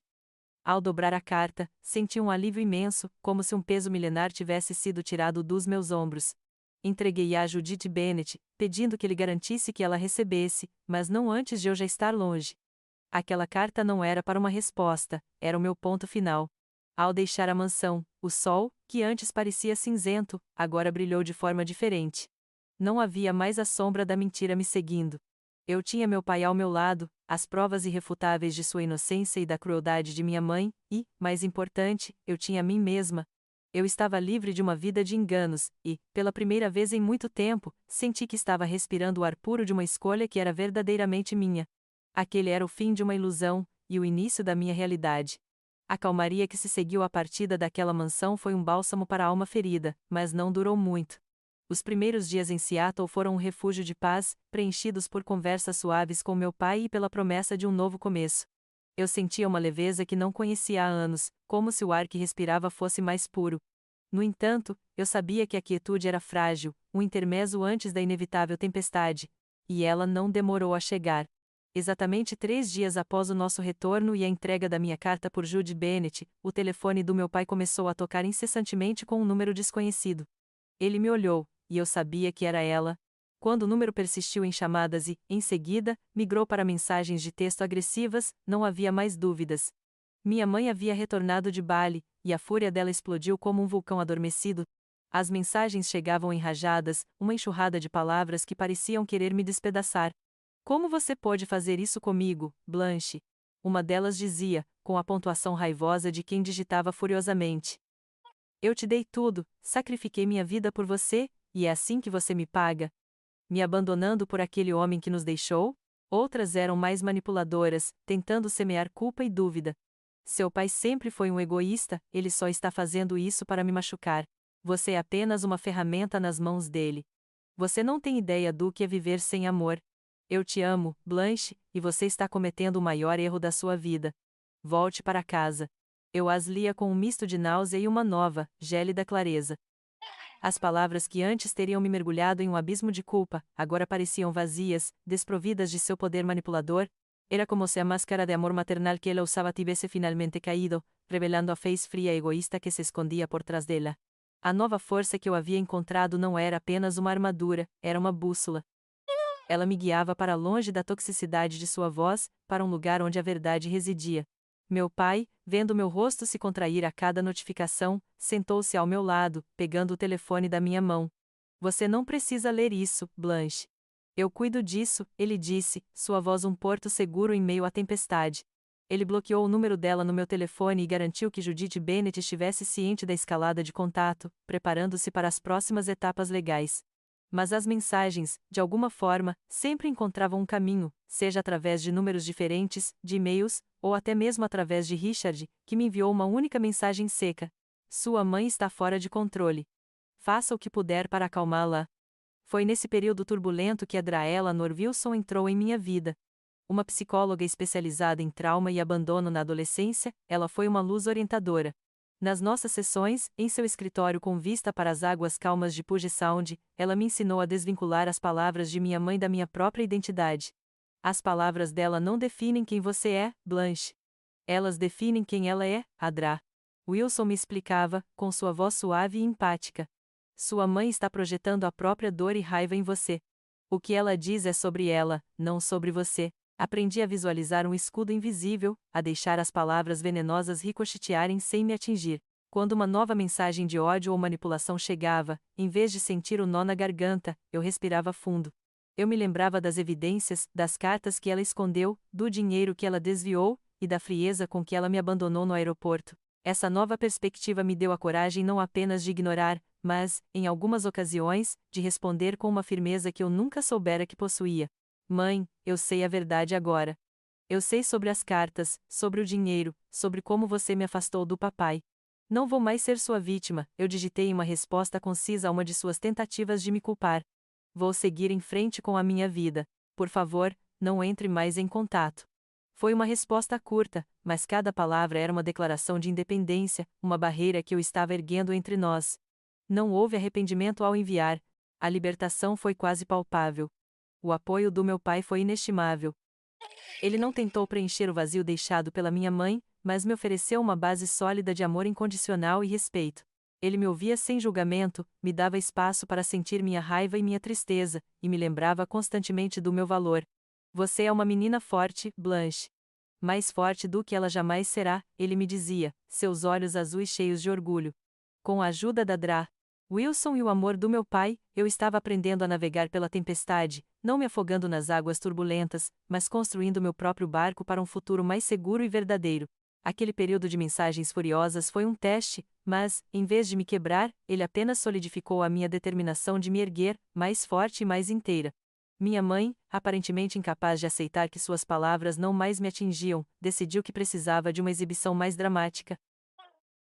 Ao dobrar a carta, senti um alívio imenso, como se um peso milenar tivesse sido tirado dos meus ombros. Entreguei-a a Judith Bennet, pedindo que ele garantisse que ela recebesse, mas não antes de eu já estar longe. Aquela carta não era para uma resposta, era o meu ponto final. Ao deixar a mansão, o sol, que antes parecia cinzento, agora brilhou de forma diferente. Não havia mais a sombra da mentira me seguindo. Eu tinha meu pai ao meu lado, as provas irrefutáveis de sua inocência e da crueldade de minha mãe, e, mais importante, eu tinha a mim mesma. Eu estava livre de uma vida de enganos, e, pela primeira vez em muito tempo, senti que estava respirando o ar puro de uma escolha que era verdadeiramente minha. Aquele era o fim de uma ilusão, e o início da minha realidade. A calmaria que se seguiu à partida daquela mansão foi um bálsamo para a alma ferida, mas não durou muito. Os primeiros dias em Seattle foram um refúgio de paz, preenchidos por conversas suaves com meu pai e pela promessa de um novo começo. Eu sentia uma leveza que não conhecia há anos, como se o ar que respirava fosse mais puro. No entanto, eu sabia que a quietude era frágil, um intermezzo antes da inevitável tempestade. E ela não demorou a chegar. Exatamente 3 dias após o nosso retorno e a entrega da minha carta por Judy Bennet, o telefone do meu pai começou a tocar incessantemente com um número desconhecido. Ele me olhou, e eu sabia que era ela. Quando o número persistiu em chamadas e, em seguida, migrou para mensagens de texto agressivas, não havia mais dúvidas. Minha mãe havia retornado de Bali, e a fúria dela explodiu como um vulcão adormecido. As mensagens chegavam em rajadas, uma enxurrada de palavras que pareciam querer me despedaçar. Como você pode fazer isso comigo, Blanche? Uma delas dizia, com a pontuação raivosa de quem digitava furiosamente. Eu te dei tudo, sacrifiquei minha vida por você, e é assim que você me paga? Me abandonando por aquele homem que nos deixou? Outras eram mais manipuladoras, tentando semear culpa e dúvida. Seu pai sempre foi um egoísta, ele só está fazendo isso para me machucar. Você é apenas uma ferramenta nas mãos dele. Você não tem ideia do que é viver sem amor. Eu te amo, Blanche, e você está cometendo o maior erro da sua vida. Volte para casa. Eu as lia com um misto de náusea e uma nova, gélida clareza. As palavras que antes teriam me mergulhado em um abismo de culpa, agora pareciam vazias, desprovidas de seu poder manipulador. Era como se a máscara de amor maternal que ela usava tivesse finalmente caído, revelando a fez fria e egoísta que se escondia por trás dela. A nova força que eu havia encontrado não era apenas uma armadura, era uma bússola. Ela me guiava para longe da toxicidade de sua voz, para um lugar onde a verdade residia. Meu pai, vendo meu rosto se contrair a cada notificação, sentou-se ao meu lado, pegando o telefone da minha mão. Você não precisa ler isso, Blanche. Eu cuido disso, ele disse, sua voz um porto seguro em meio à tempestade. Ele bloqueou o número dela no meu telefone e garantiu que Judith Bennett estivesse ciente da escalada de contato, preparando-se para as próximas etapas legais. Mas as mensagens, de alguma forma, sempre encontravam um caminho, seja através de números diferentes, de e-mails, ou até mesmo através de Richard, que me enviou uma única mensagem seca. Sua mãe está fora de controle. Faça o que puder para acalmá-la. Foi nesse período turbulento que Adraella Norvilson entrou em minha vida. Uma psicóloga especializada em trauma e abandono na adolescência, ela foi uma luz orientadora. Nas nossas sessões, em seu escritório com vista para as águas calmas de Puget Sound, ela me ensinou a desvincular as palavras de minha mãe da minha própria identidade. As palavras dela não definem quem você é, Blanche. Elas definem quem ela é, Adra. Wilson me explicava, com sua voz suave e empática. Sua mãe está projetando a própria dor e raiva em você. O que ela diz é sobre ela, não sobre você. Aprendi a visualizar um escudo invisível, a deixar as palavras venenosas ricochetearem sem me atingir. Quando uma nova mensagem de ódio ou manipulação chegava, em vez de sentir o nó na garganta, eu respirava fundo. Eu me lembrava das evidências, das cartas que ela escondeu, do dinheiro que ela desviou, e da frieza com que ela me abandonou no aeroporto. Essa nova perspectiva me deu a coragem não apenas de ignorar, mas, em algumas ocasiões, de responder com uma firmeza que eu nunca soubera que possuía. Mãe, eu sei a verdade agora. Eu sei sobre as cartas, sobre o dinheiro, sobre como você me afastou do papai. Não vou mais ser sua vítima, eu digitei uma resposta concisa a uma de suas tentativas de me culpar. Vou seguir em frente com a minha vida. Por favor, não entre mais em contato. Foi uma resposta curta, mas cada palavra era uma declaração de independência, uma barreira que eu estava erguendo entre nós. Não houve arrependimento ao enviar. A libertação foi quase palpável. O apoio do meu pai foi inestimável. Ele não tentou preencher o vazio deixado pela minha mãe, mas me ofereceu uma base sólida de amor incondicional e respeito. Ele me ouvia sem julgamento, me dava espaço para sentir minha raiva e minha tristeza, e me lembrava constantemente do meu valor. Você é uma menina forte, Blanche. Mais forte do que ela jamais será, ele me dizia, seus olhos azuis cheios de orgulho. Com a ajuda da Dra. Wilson e o amor do meu pai, eu estava aprendendo a navegar pela tempestade, não me afogando nas águas turbulentas, mas construindo meu próprio barco para um futuro mais seguro e verdadeiro. Aquele período de mensagens furiosas foi um teste, mas, em vez de me quebrar, ele apenas solidificou a minha determinação de me erguer, mais forte e mais inteira. Minha mãe, aparentemente incapaz de aceitar que suas palavras não mais me atingiam, decidiu que precisava de uma exibição mais dramática.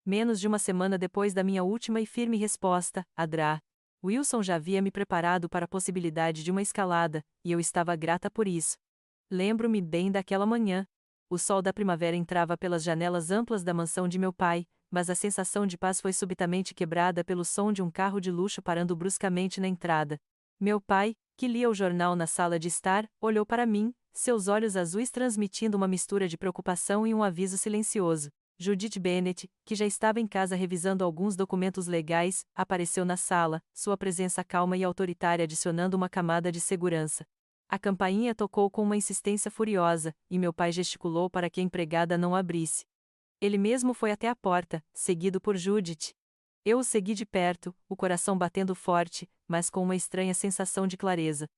Menos de uma semana depois da minha última e firme resposta, Adra. Wilson já havia me preparado para a possibilidade de uma escalada, e eu estava grata por isso. Lembro-me bem daquela manhã. O sol da primavera entrava pelas janelas amplas da mansão de meu pai, mas a sensação de paz foi subitamente quebrada pelo som de um carro de luxo parando bruscamente na entrada. Meu pai, que lia o jornal na sala de estar, olhou para mim, seus olhos azuis transmitindo uma mistura de preocupação e um aviso silencioso. Judith Bennett, que já estava em casa revisando alguns documentos legais, apareceu na sala, sua presença calma e autoritária adicionando uma camada de segurança. A campainha tocou com uma insistência furiosa, e meu pai gesticulou para que a empregada não abrisse. Ele mesmo foi até a porta, seguido por Judith. Eu o segui de perto, o coração batendo forte, mas com uma estranha sensação de clareza.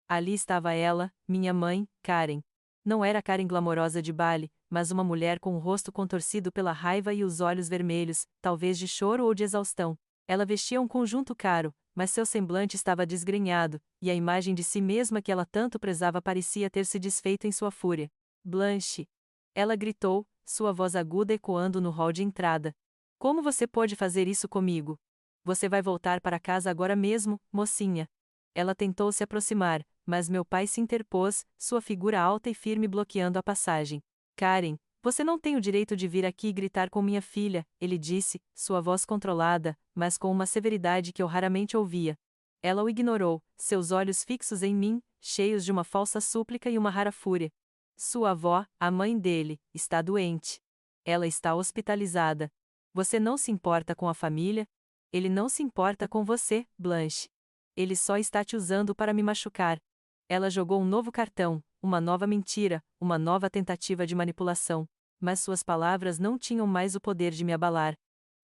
Ali estava ela, minha mãe, Karen. Não era Karen glamourosa de baile, mas uma mulher com o rosto contorcido pela raiva e os olhos vermelhos, talvez de choro ou de exaustão. Ela vestia um conjunto caro, mas seu semblante estava desgrenhado, e a imagem de si mesma que ela tanto prezava parecia ter se desfeito em sua fúria. Blanche! Ela gritou, sua voz aguda ecoando no hall de entrada. Como você pode fazer isso comigo? Você vai voltar para casa agora mesmo, mocinha. Ela tentou se aproximar, mas meu pai se interpôs, sua figura alta e firme bloqueando a passagem. Karen, você não tem o direito de vir aqui e gritar com minha filha, ele disse, sua voz controlada, mas com uma severidade que eu raramente ouvia. Ela o ignorou, seus olhos fixos em mim, cheios de uma falsa súplica e uma rara fúria. Sua avó, a mãe dele, está doente. Ela está hospitalizada. Você não se importa com a família? Ele não se importa com você, Blanche. Ele só está te usando para me machucar. Ela jogou um novo cartão, uma nova mentira, uma nova tentativa de manipulação. Mas suas palavras não tinham mais o poder de me abalar.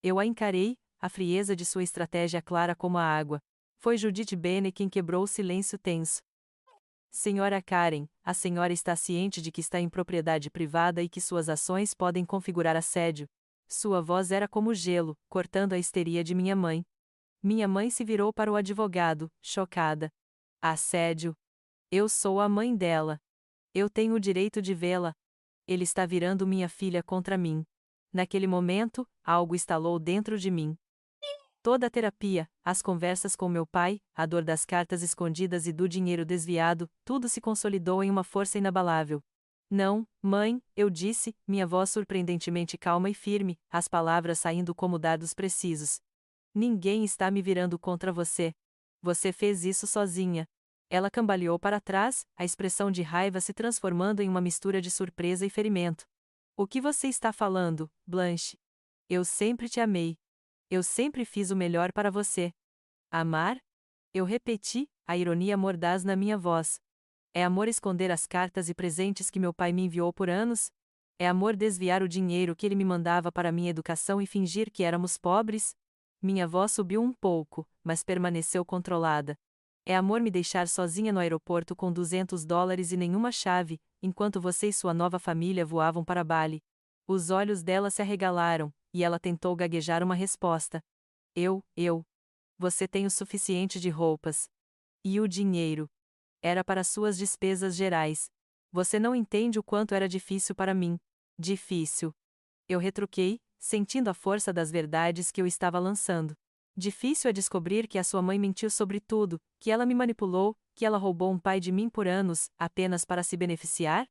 Eu a encarei, a frieza de sua estratégia clara como a água. Foi Judith Bennet quem quebrou o silêncio tenso. Senhora Karen, a senhora está ciente de que está em propriedade privada e que suas ações podem configurar assédio. Sua voz era como gelo, cortando a histeria de minha mãe. Minha mãe se virou para o advogado, chocada. Assédio? Eu sou a mãe dela. Eu tenho o direito de vê-la. Ele está virando minha filha contra mim. Naquele momento, algo estalou dentro de mim. Toda a terapia, as conversas com meu pai, a dor das cartas escondidas e do dinheiro desviado, tudo se consolidou em uma força inabalável. Não, mãe, eu disse, minha voz surpreendentemente calma e firme, as palavras saindo como dardos precisos. Ninguém está me virando contra você. Você fez isso sozinha. Ela cambaleou para trás, a expressão de raiva se transformando em uma mistura de surpresa e ferimento. O que você está falando, Blanche? Eu sempre te amei. Eu sempre fiz o melhor para você. Amar? Eu repeti, a ironia mordaz na minha voz. É amor esconder as cartas e presentes que meu pai me enviou por anos? É amor desviar o dinheiro que ele me mandava para minha educação e fingir que éramos pobres? Minha voz subiu um pouco, mas permaneceu controlada. É amor me deixar sozinha no aeroporto com $200 e nenhuma chave, enquanto você e sua nova família voavam para Bali. Os olhos dela se arregalaram, e ela tentou gaguejar uma resposta. Eu. Você tem o suficiente de roupas. E o dinheiro? Era para suas despesas gerais. Você não entende o quanto era difícil para mim. Difícil. Eu retruquei, sentindo a força das verdades que eu estava lançando. Difícil é descobrir que a sua mãe mentiu sobre tudo, que ela me manipulou, que ela roubou um pai de mim por anos, apenas para se beneficiar?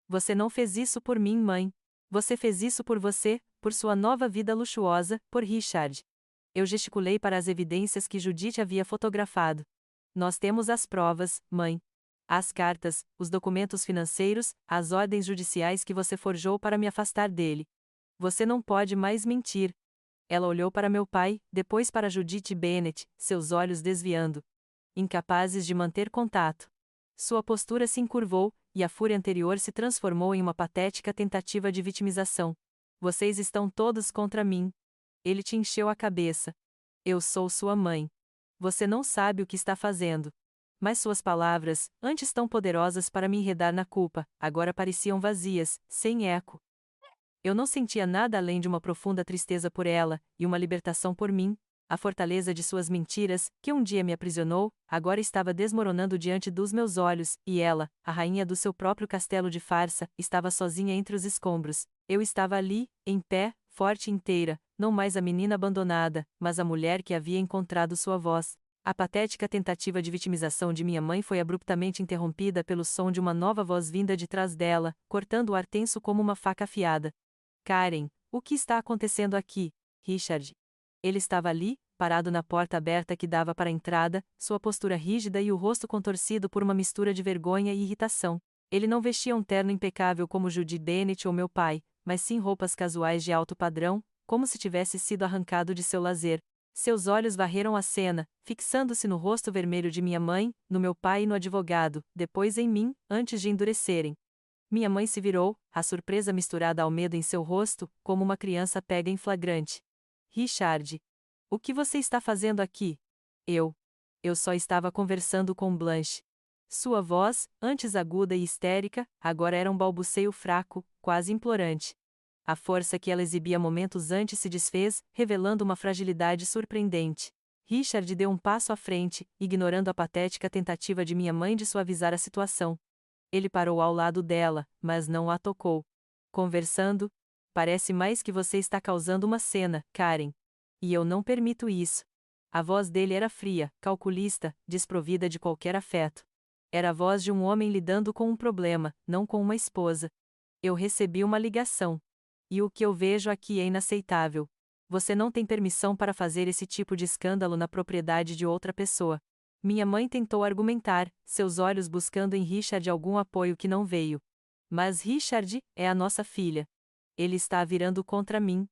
Você não fez isso por mim, mãe. Você fez isso por você, por sua nova vida luxuosa, por Richard. Eu gesticulei para as evidências que Judith havia fotografado. Nós temos as provas, mãe. As cartas, os documentos financeiros, as ordens judiciais que você forjou para me afastar dele. Você não pode mais mentir. Ela olhou para meu pai, depois para Judith Bennet, seus olhos desviando. Incapazes de manter contato. Sua postura se encurvou, e a fúria anterior se transformou em uma patética tentativa de vitimização. Vocês estão todos contra mim. Ele te encheu a cabeça. Eu sou sua mãe. Você não sabe o que está fazendo. Mas suas palavras, antes tão poderosas para me enredar na culpa, agora pareciam vazias, sem eco. Eu não sentia nada além de uma profunda tristeza por ela, e uma libertação por mim. A fortaleza de suas mentiras, que um dia me aprisionou, agora estava desmoronando diante dos meus olhos, e ela, a rainha do seu próprio castelo de farsa, estava sozinha entre os escombros. Eu estava ali, em pé, forte e inteira, não mais a menina abandonada, mas a mulher que havia encontrado sua voz. A patética tentativa de vitimização de minha mãe foi abruptamente interrompida pelo som de uma nova voz vinda de trás dela, cortando o ar tenso como uma faca afiada. Karen, o que está acontecendo aqui, Richard? Ele estava ali, parado na porta aberta que dava para a entrada, sua postura rígida e o rosto contorcido por uma mistura de vergonha e irritação. Ele não vestia um terno impecável como Judy Bennet ou meu pai, mas sim roupas casuais de alto padrão, como se tivesse sido arrancado de seu lazer. Seus olhos varreram a cena, fixando-se no rosto vermelho de minha mãe, no meu pai e no advogado, depois em mim, antes de endurecerem. Minha mãe se virou, a surpresa misturada ao medo em seu rosto, como uma criança pega em flagrante. Richard. O que você está fazendo aqui? Eu só estava conversando com Blanche. Sua voz, antes aguda e histérica, agora era um balbuceio fraco, quase implorante. A força que ela exibia momentos antes se desfez, revelando uma fragilidade surpreendente. Richard deu um passo à frente, ignorando a patética tentativa de minha mãe de suavizar a situação. Ele parou ao lado dela, mas não a tocou. Conversando? Parece mais que você está causando uma cena, Karen. E eu não permito isso. A voz dele era fria, calculista, desprovida de qualquer afeto. Era a voz de um homem lidando com um problema, não com uma esposa. Eu recebi uma ligação. E o que eu vejo aqui é inaceitável. Você não tem permissão para fazer esse tipo de escândalo na propriedade de outra pessoa. Minha mãe tentou argumentar, seus olhos buscando em Richard algum apoio que não veio. Mas Richard é a nossa filha. Ele está virando contra mim.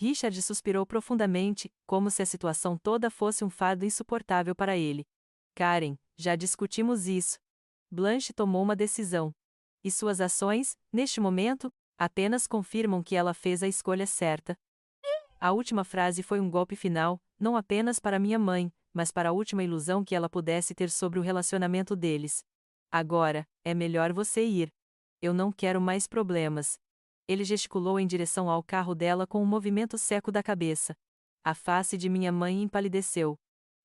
Richard suspirou profundamente, como se a situação toda fosse um fardo insuportável para ele. Karen, já discutimos isso. Blanche tomou uma decisão. E suas ações, neste momento, apenas confirmam que ela fez a escolha certa. A última frase foi um golpe final, não apenas para minha mãe, mas para a última ilusão que ela pudesse ter sobre o relacionamento deles. Agora, é melhor você ir. Eu não quero mais problemas. Ele gesticulou em direção ao carro dela com um movimento seco da cabeça. A face de minha mãe empalideceu.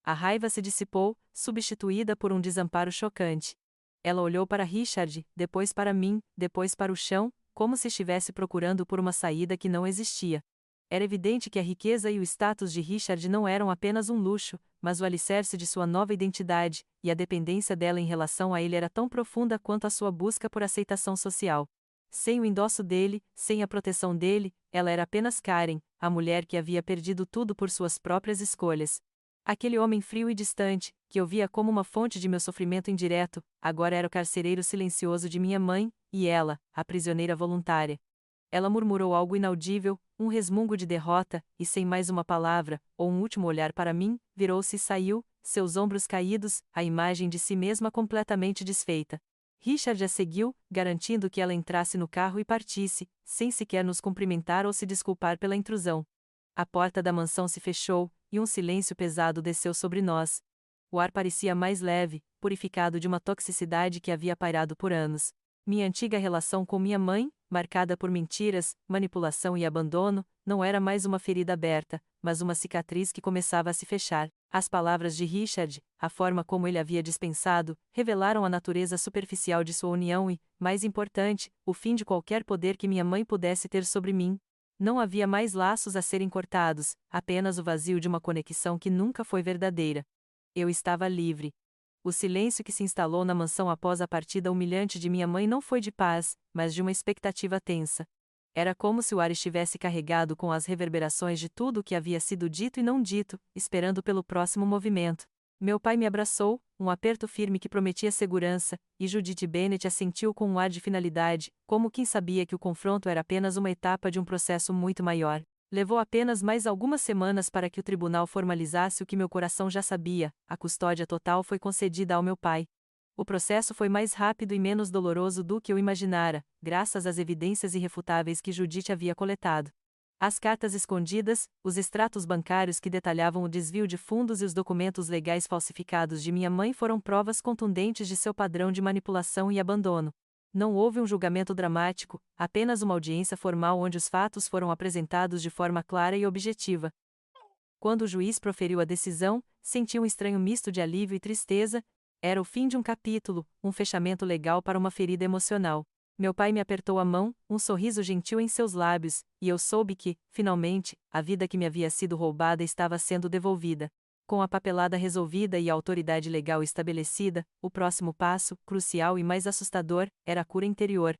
A raiva se dissipou, substituída por um desamparo chocante. Ela olhou para Richard, depois para mim, depois para o chão, como se estivesse procurando por uma saída que não existia. Era evidente que a riqueza e o status de Richard não eram apenas um luxo, mas o alicerce de sua nova identidade, e a dependência dela em relação a ele era tão profunda quanto a sua busca por aceitação social. Sem o endosso dele, sem a proteção dele, ela era apenas Karen, a mulher que havia perdido tudo por suas próprias escolhas. Aquele homem frio e distante, que eu via como uma fonte de meu sofrimento indireto, agora era o carcereiro silencioso de minha mãe, e ela, a prisioneira voluntária. Ela murmurou algo inaudível, um resmungo de derrota, e sem mais uma palavra, ou um último olhar para mim, virou-se e saiu, seus ombros caídos, a imagem de si mesma completamente desfeita. Richard a seguiu, garantindo que ela entrasse no carro e partisse, sem sequer nos cumprimentar ou se desculpar pela intrusão. A porta da mansão se fechou, e um silêncio pesado desceu sobre nós. O ar parecia mais leve, purificado de uma toxicidade que havia pairado por anos. Minha antiga relação com minha mãe, marcada por mentiras, manipulação e abandono, não era mais uma ferida aberta, mas uma cicatriz que começava a se fechar. As palavras de Richard, a forma como ele havia dispensado, revelaram a natureza superficial de sua união e, mais importante, o fim de qualquer poder que minha mãe pudesse ter sobre mim. Não havia mais laços a serem cortados, apenas o vazio de uma conexão que nunca foi verdadeira. Eu estava livre. O silêncio que se instalou na mansão após a partida humilhante de minha mãe não foi de paz, mas de uma expectativa tensa. Era como se o ar estivesse carregado com as reverberações de tudo o que havia sido dito e não dito, esperando pelo próximo movimento. Meu pai me abraçou, um aperto firme que prometia segurança, e Judith Bennet assentiu com um ar de finalidade, como quem sabia que o confronto era apenas uma etapa de um processo muito maior. Levou apenas mais algumas semanas para que o tribunal formalizasse o que meu coração já sabia: a custódia total foi concedida ao meu pai. O processo foi mais rápido e menos doloroso do que eu imaginara, graças às evidências irrefutáveis que Judith havia coletado. As cartas escondidas, os extratos bancários que detalhavam o desvio de fundos e os documentos legais falsificados de minha mãe foram provas contundentes de seu padrão de manipulação e abandono. Não houve um julgamento dramático, apenas uma audiência formal onde os fatos foram apresentados de forma clara e objetiva. Quando o juiz proferiu a decisão, senti um estranho misto de alívio e tristeza. Era o fim de um capítulo, um fechamento legal para uma ferida emocional. Meu pai me apertou a mão, um sorriso gentil em seus lábios, e eu soube que, finalmente, a vida que me havia sido roubada estava sendo devolvida. Com a papelada resolvida e a autoridade legal estabelecida, o próximo passo, crucial e mais assustador, era a cura interior.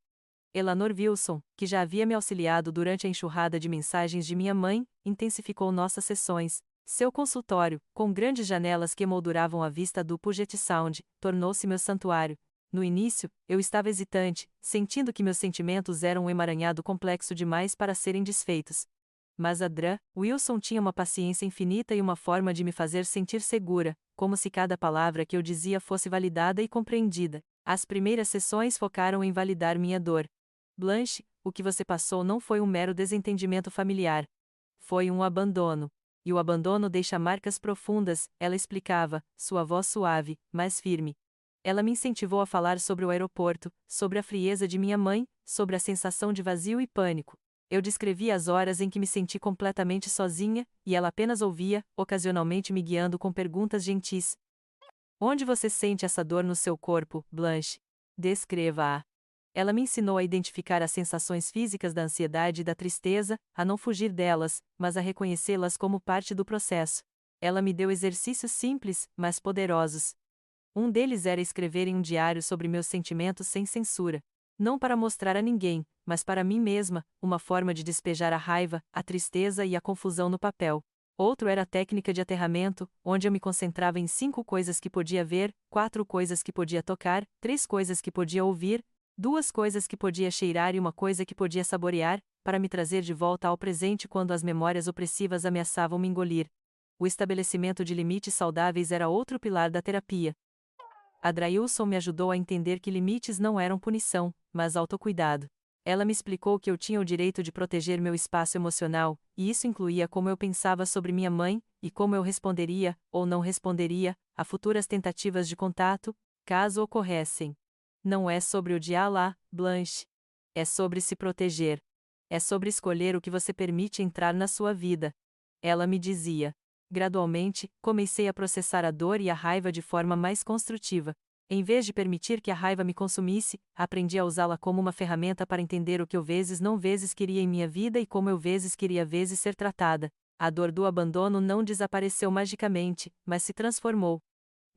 Eleanor Wilson, que já havia me auxiliado durante a enxurrada de mensagens de minha mãe, intensificou nossas sessões. Seu consultório, com grandes janelas que emolduravam a vista do Puget Sound, tornou-se meu santuário. No início, eu estava hesitante, sentindo que meus sentimentos eram um emaranhado complexo demais para serem desfeitos. Mas Adra Wilson tinha uma paciência infinita e uma forma de me fazer sentir segura, como se cada palavra que eu dizia fosse validada e compreendida. As primeiras sessões focaram em validar minha dor. Blanche, o que você passou não foi um mero desentendimento familiar. Foi um abandono. E o abandono deixa marcas profundas, ela explicava, sua voz suave, mas firme. Ela me incentivou a falar sobre o aeroporto, sobre a frieza de minha mãe, sobre a sensação de vazio e pânico. Eu descrevi as horas em que me senti completamente sozinha, e ela apenas ouvia, ocasionalmente me guiando com perguntas gentis. Onde você sente essa dor no seu corpo, Blanche? Descreva-a. Ela me ensinou a identificar as sensações físicas da ansiedade e da tristeza, a não fugir delas, mas a reconhecê-las como parte do processo. Ela me deu exercícios simples, mas poderosos. Um deles era escrever em um diário sobre meus sentimentos sem censura. Não para mostrar a ninguém, mas para mim mesma, uma forma de despejar a raiva, a tristeza e a confusão no papel. Outro era a técnica de aterramento, onde eu me concentrava em 5 coisas que podia ver, 4 coisas que podia tocar, 3 coisas que podia ouvir, 2 coisas que podia cheirar e uma coisa que podia saborear, para me trazer de volta ao presente quando as memórias opressivas ameaçavam me engolir. O estabelecimento de limites saudáveis era outro pilar da terapia. A Drailson me ajudou a entender que limites não eram punição, mas autocuidado. Ela me explicou que eu tinha o direito de proteger meu espaço emocional, e isso incluía como eu pensava sobre minha mãe, e como eu responderia, ou não responderia, a futuras tentativas de contato, caso ocorressem. Não é sobre odiá-la, Blanche. É sobre se proteger. É sobre escolher o que você permite entrar na sua vida. Ela me dizia. Gradualmente, comecei a processar a dor e a raiva de forma mais construtiva. Em vez de permitir que a raiva me consumisse, aprendi a usá-la como uma ferramenta para entender o que eu vezes não vezes queria em minha vida e como eu vezes queria vezes ser tratada. A dor do abandono não desapareceu magicamente, mas se transformou.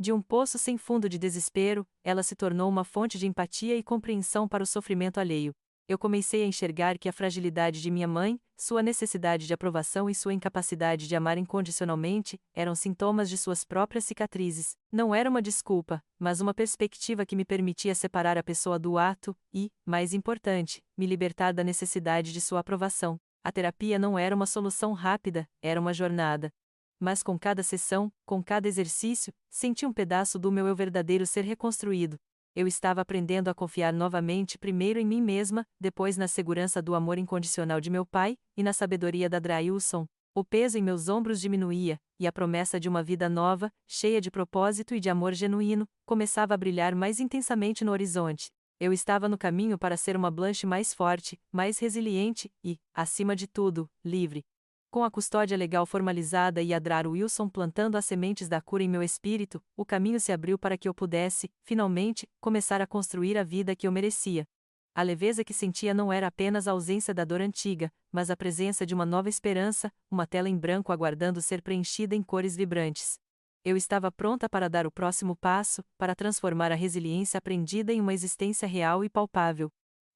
De um poço sem fundo de desespero, ela se tornou uma fonte de empatia e compreensão para o sofrimento alheio. Eu comecei a enxergar que a fragilidade de minha mãe, sua necessidade de aprovação e sua incapacidade de amar incondicionalmente, eram sintomas de suas próprias cicatrizes. Não era uma desculpa, mas uma perspectiva que me permitia separar a pessoa do ato e, mais importante, me libertar da necessidade de sua aprovação. A terapia não era uma solução rápida, era uma jornada. Mas com cada sessão, com cada exercício, senti um pedaço do meu eu verdadeiro ser reconstruído. Eu estava aprendendo a confiar novamente primeiro em mim mesma, depois na segurança do amor incondicional de meu pai, e na sabedoria da Drailson. O peso em meus ombros diminuía, e a promessa de uma vida nova, cheia de propósito e de amor genuíno, começava a brilhar mais intensamente no horizonte. Eu estava no caminho para ser uma Blanche mais forte, mais resiliente e, acima de tudo, livre. Com a custódia legal formalizada e a Drailson plantando as sementes da cura em meu espírito, o caminho se abriu para que eu pudesse, finalmente, começar a construir a vida que eu merecia. A leveza que sentia não era apenas a ausência da dor antiga, mas a presença de uma nova esperança, uma tela em branco aguardando ser preenchida em cores vibrantes. Eu estava pronta para dar o próximo passo, para transformar a resiliência aprendida em uma existência real e palpável.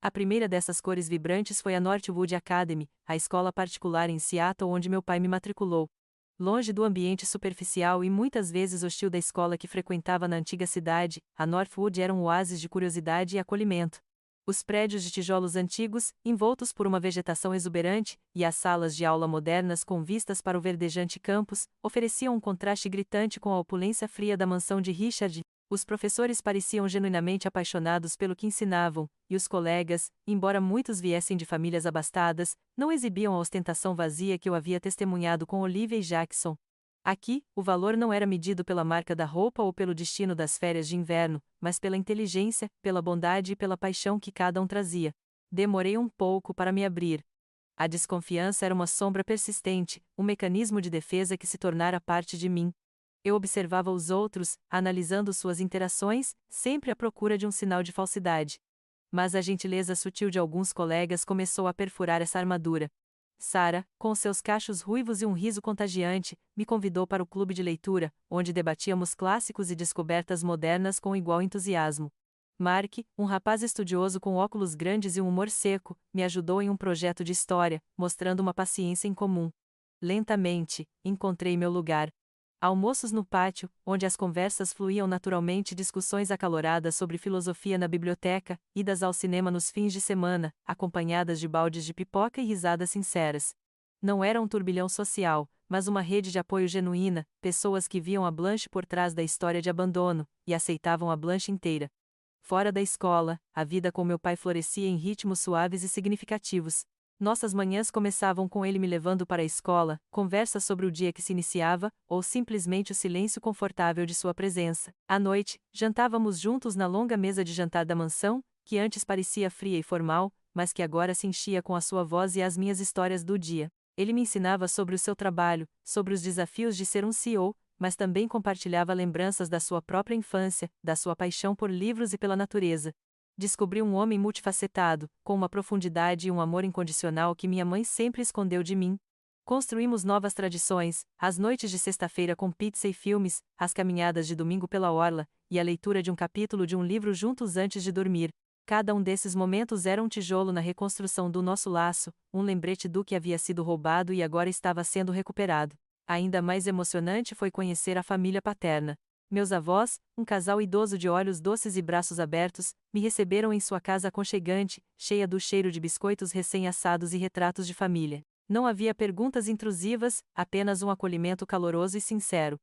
A primeira dessas cores vibrantes foi a Northwood Academy, a escola particular em Seattle onde meu pai me matriculou. Longe do ambiente superficial e muitas vezes hostil da escola que frequentava na antiga cidade, a Northwood era um oásis de curiosidade e acolhimento. Os prédios de tijolos antigos, envoltos por uma vegetação exuberante, e as salas de aula modernas com vistas para o verdejante campus, ofereciam um contraste gritante com a opulência fria da mansão de Richard. Os professores pareciam genuinamente apaixonados pelo que ensinavam, e os colegas, embora muitos viessem de famílias abastadas, não exibiam a ostentação vazia que eu havia testemunhado com Olivia e Jackson. Aqui, o valor não era medido pela marca da roupa ou pelo destino das férias de inverno, mas pela inteligência, pela bondade e pela paixão que cada um trazia. Demorei um pouco para me abrir. A desconfiança era uma sombra persistente, um mecanismo de defesa que se tornara parte de mim. Eu observava os outros, analisando suas interações, sempre à procura de um sinal de falsidade. Mas a gentileza sutil de alguns colegas começou a perfurar essa armadura. Sarah, com seus cachos ruivos e um riso contagiante, me convidou para o clube de leitura, onde debatíamos clássicos e descobertas modernas com igual entusiasmo. Mark, um rapaz estudioso com óculos grandes e um humor seco, me ajudou em um projeto de história, mostrando uma paciência em comum. Lentamente, encontrei meu lugar. Almoços no pátio, onde as conversas fluíam naturalmente, discussões acaloradas sobre filosofia na biblioteca, idas ao cinema nos fins de semana, acompanhadas de baldes de pipoca e risadas sinceras. Não era um turbilhão social, mas uma rede de apoio genuína, pessoas que viam a Blanche por trás da história de abandono, e aceitavam a Blanche inteira. Fora da escola, a vida com meu pai florescia em ritmos suaves e significativos. Nossas manhãs começavam com ele me levando para a escola, conversas sobre o dia que se iniciava, ou simplesmente o silêncio confortável de sua presença. À noite, jantávamos juntos na longa mesa de jantar da mansão, que antes parecia fria e formal, mas que agora se enchia com a sua voz e as minhas histórias do dia. Ele me ensinava sobre o seu trabalho, sobre os desafios de ser um CEO, mas também compartilhava lembranças da sua própria infância, da sua paixão por livros e pela natureza. Descobri um homem multifacetado, com uma profundidade e um amor incondicional que minha mãe sempre escondeu de mim. Construímos novas tradições, as noites de sexta-feira com pizza e filmes, as caminhadas de domingo pela orla, e a leitura de um capítulo de um livro juntos antes de dormir. Cada um desses momentos era um tijolo na reconstrução do nosso laço, um lembrete do que havia sido roubado e agora estava sendo recuperado. Ainda mais emocionante foi conhecer a família paterna. Meus avós, um casal idoso de olhos doces e braços abertos, me receberam em sua casa aconchegante, cheia do cheiro de biscoitos recém-assados e retratos de família. Não havia perguntas intrusivas, apenas um acolhimento caloroso e sincero.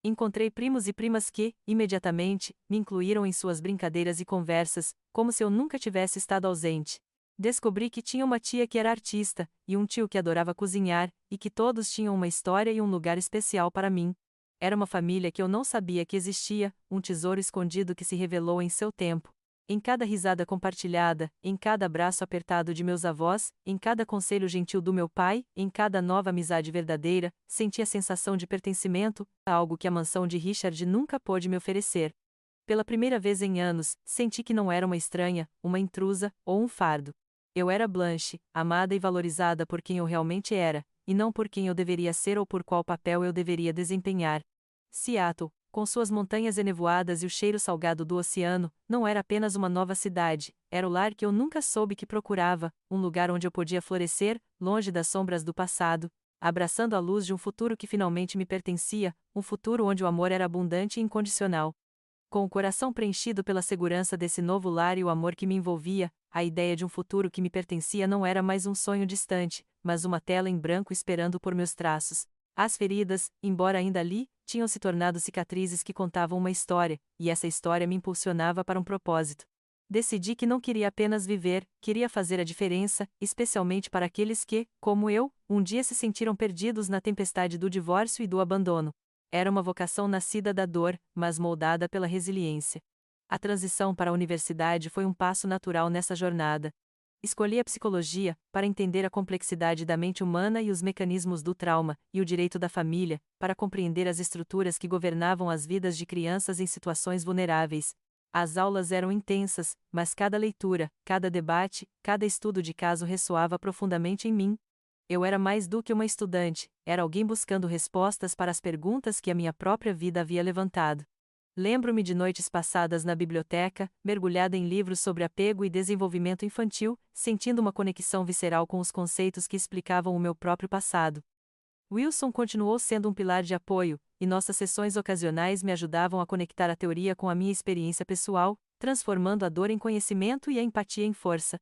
Encontrei primos e primas que, imediatamente, me incluíram em suas brincadeiras e conversas, como se eu nunca tivesse estado ausente. Descobri que tinha uma tia que era artista, e um tio que adorava cozinhar, e que todos tinham uma história e um lugar especial para mim. Era uma família que eu não sabia que existia, um tesouro escondido que se revelou em seu tempo. Em cada risada compartilhada, em cada abraço apertado de meus avós, em cada conselho gentil do meu pai, em cada nova amizade verdadeira, senti a sensação de pertencimento, algo que a mansão de Richard nunca pôde me oferecer. Pela primeira vez em anos, senti que não era uma estranha, uma intrusa, ou um fardo. Eu era Blanche, amada e valorizada por quem eu realmente era, e não por quem eu deveria ser ou por qual papel eu deveria desempenhar. Seattle, com suas montanhas enevoadas e o cheiro salgado do oceano, não era apenas uma nova cidade, era o lar que eu nunca soube que procurava, um lugar onde eu podia florescer, longe das sombras do passado, abraçando a luz de um futuro que finalmente me pertencia, um futuro onde o amor era abundante e incondicional. Com o coração preenchido pela segurança desse novo lar e o amor que me envolvia, a ideia de um futuro que me pertencia não era mais um sonho distante, mas uma tela em branco esperando por meus traços. As feridas, embora ainda ali, tinham se tornado cicatrizes que contavam uma história, e essa história me impulsionava para um propósito. Decidi que não queria apenas viver, queria fazer a diferença, especialmente para aqueles que, como eu, um dia se sentiram perdidos na tempestade do divórcio e do abandono. Era uma vocação nascida da dor, mas moldada pela resiliência. A transição para a universidade foi um passo natural nessa jornada. Escolhi a psicologia, para entender a complexidade da mente humana e os mecanismos do trauma, e o direito da família, para compreender as estruturas que governavam as vidas de crianças em situações vulneráveis. As aulas eram intensas, mas cada leitura, cada debate, cada estudo de caso ressoava profundamente em mim. Eu era mais do que uma estudante, era alguém buscando respostas para as perguntas que a minha própria vida havia levantado. Lembro-me de noites passadas na biblioteca, mergulhada em livros sobre apego e desenvolvimento infantil, sentindo uma conexão visceral com os conceitos que explicavam o meu próprio passado. Wilson continuou sendo um pilar de apoio, e nossas sessões ocasionais me ajudavam a conectar a teoria com a minha experiência pessoal, transformando a dor em conhecimento e a empatia em força.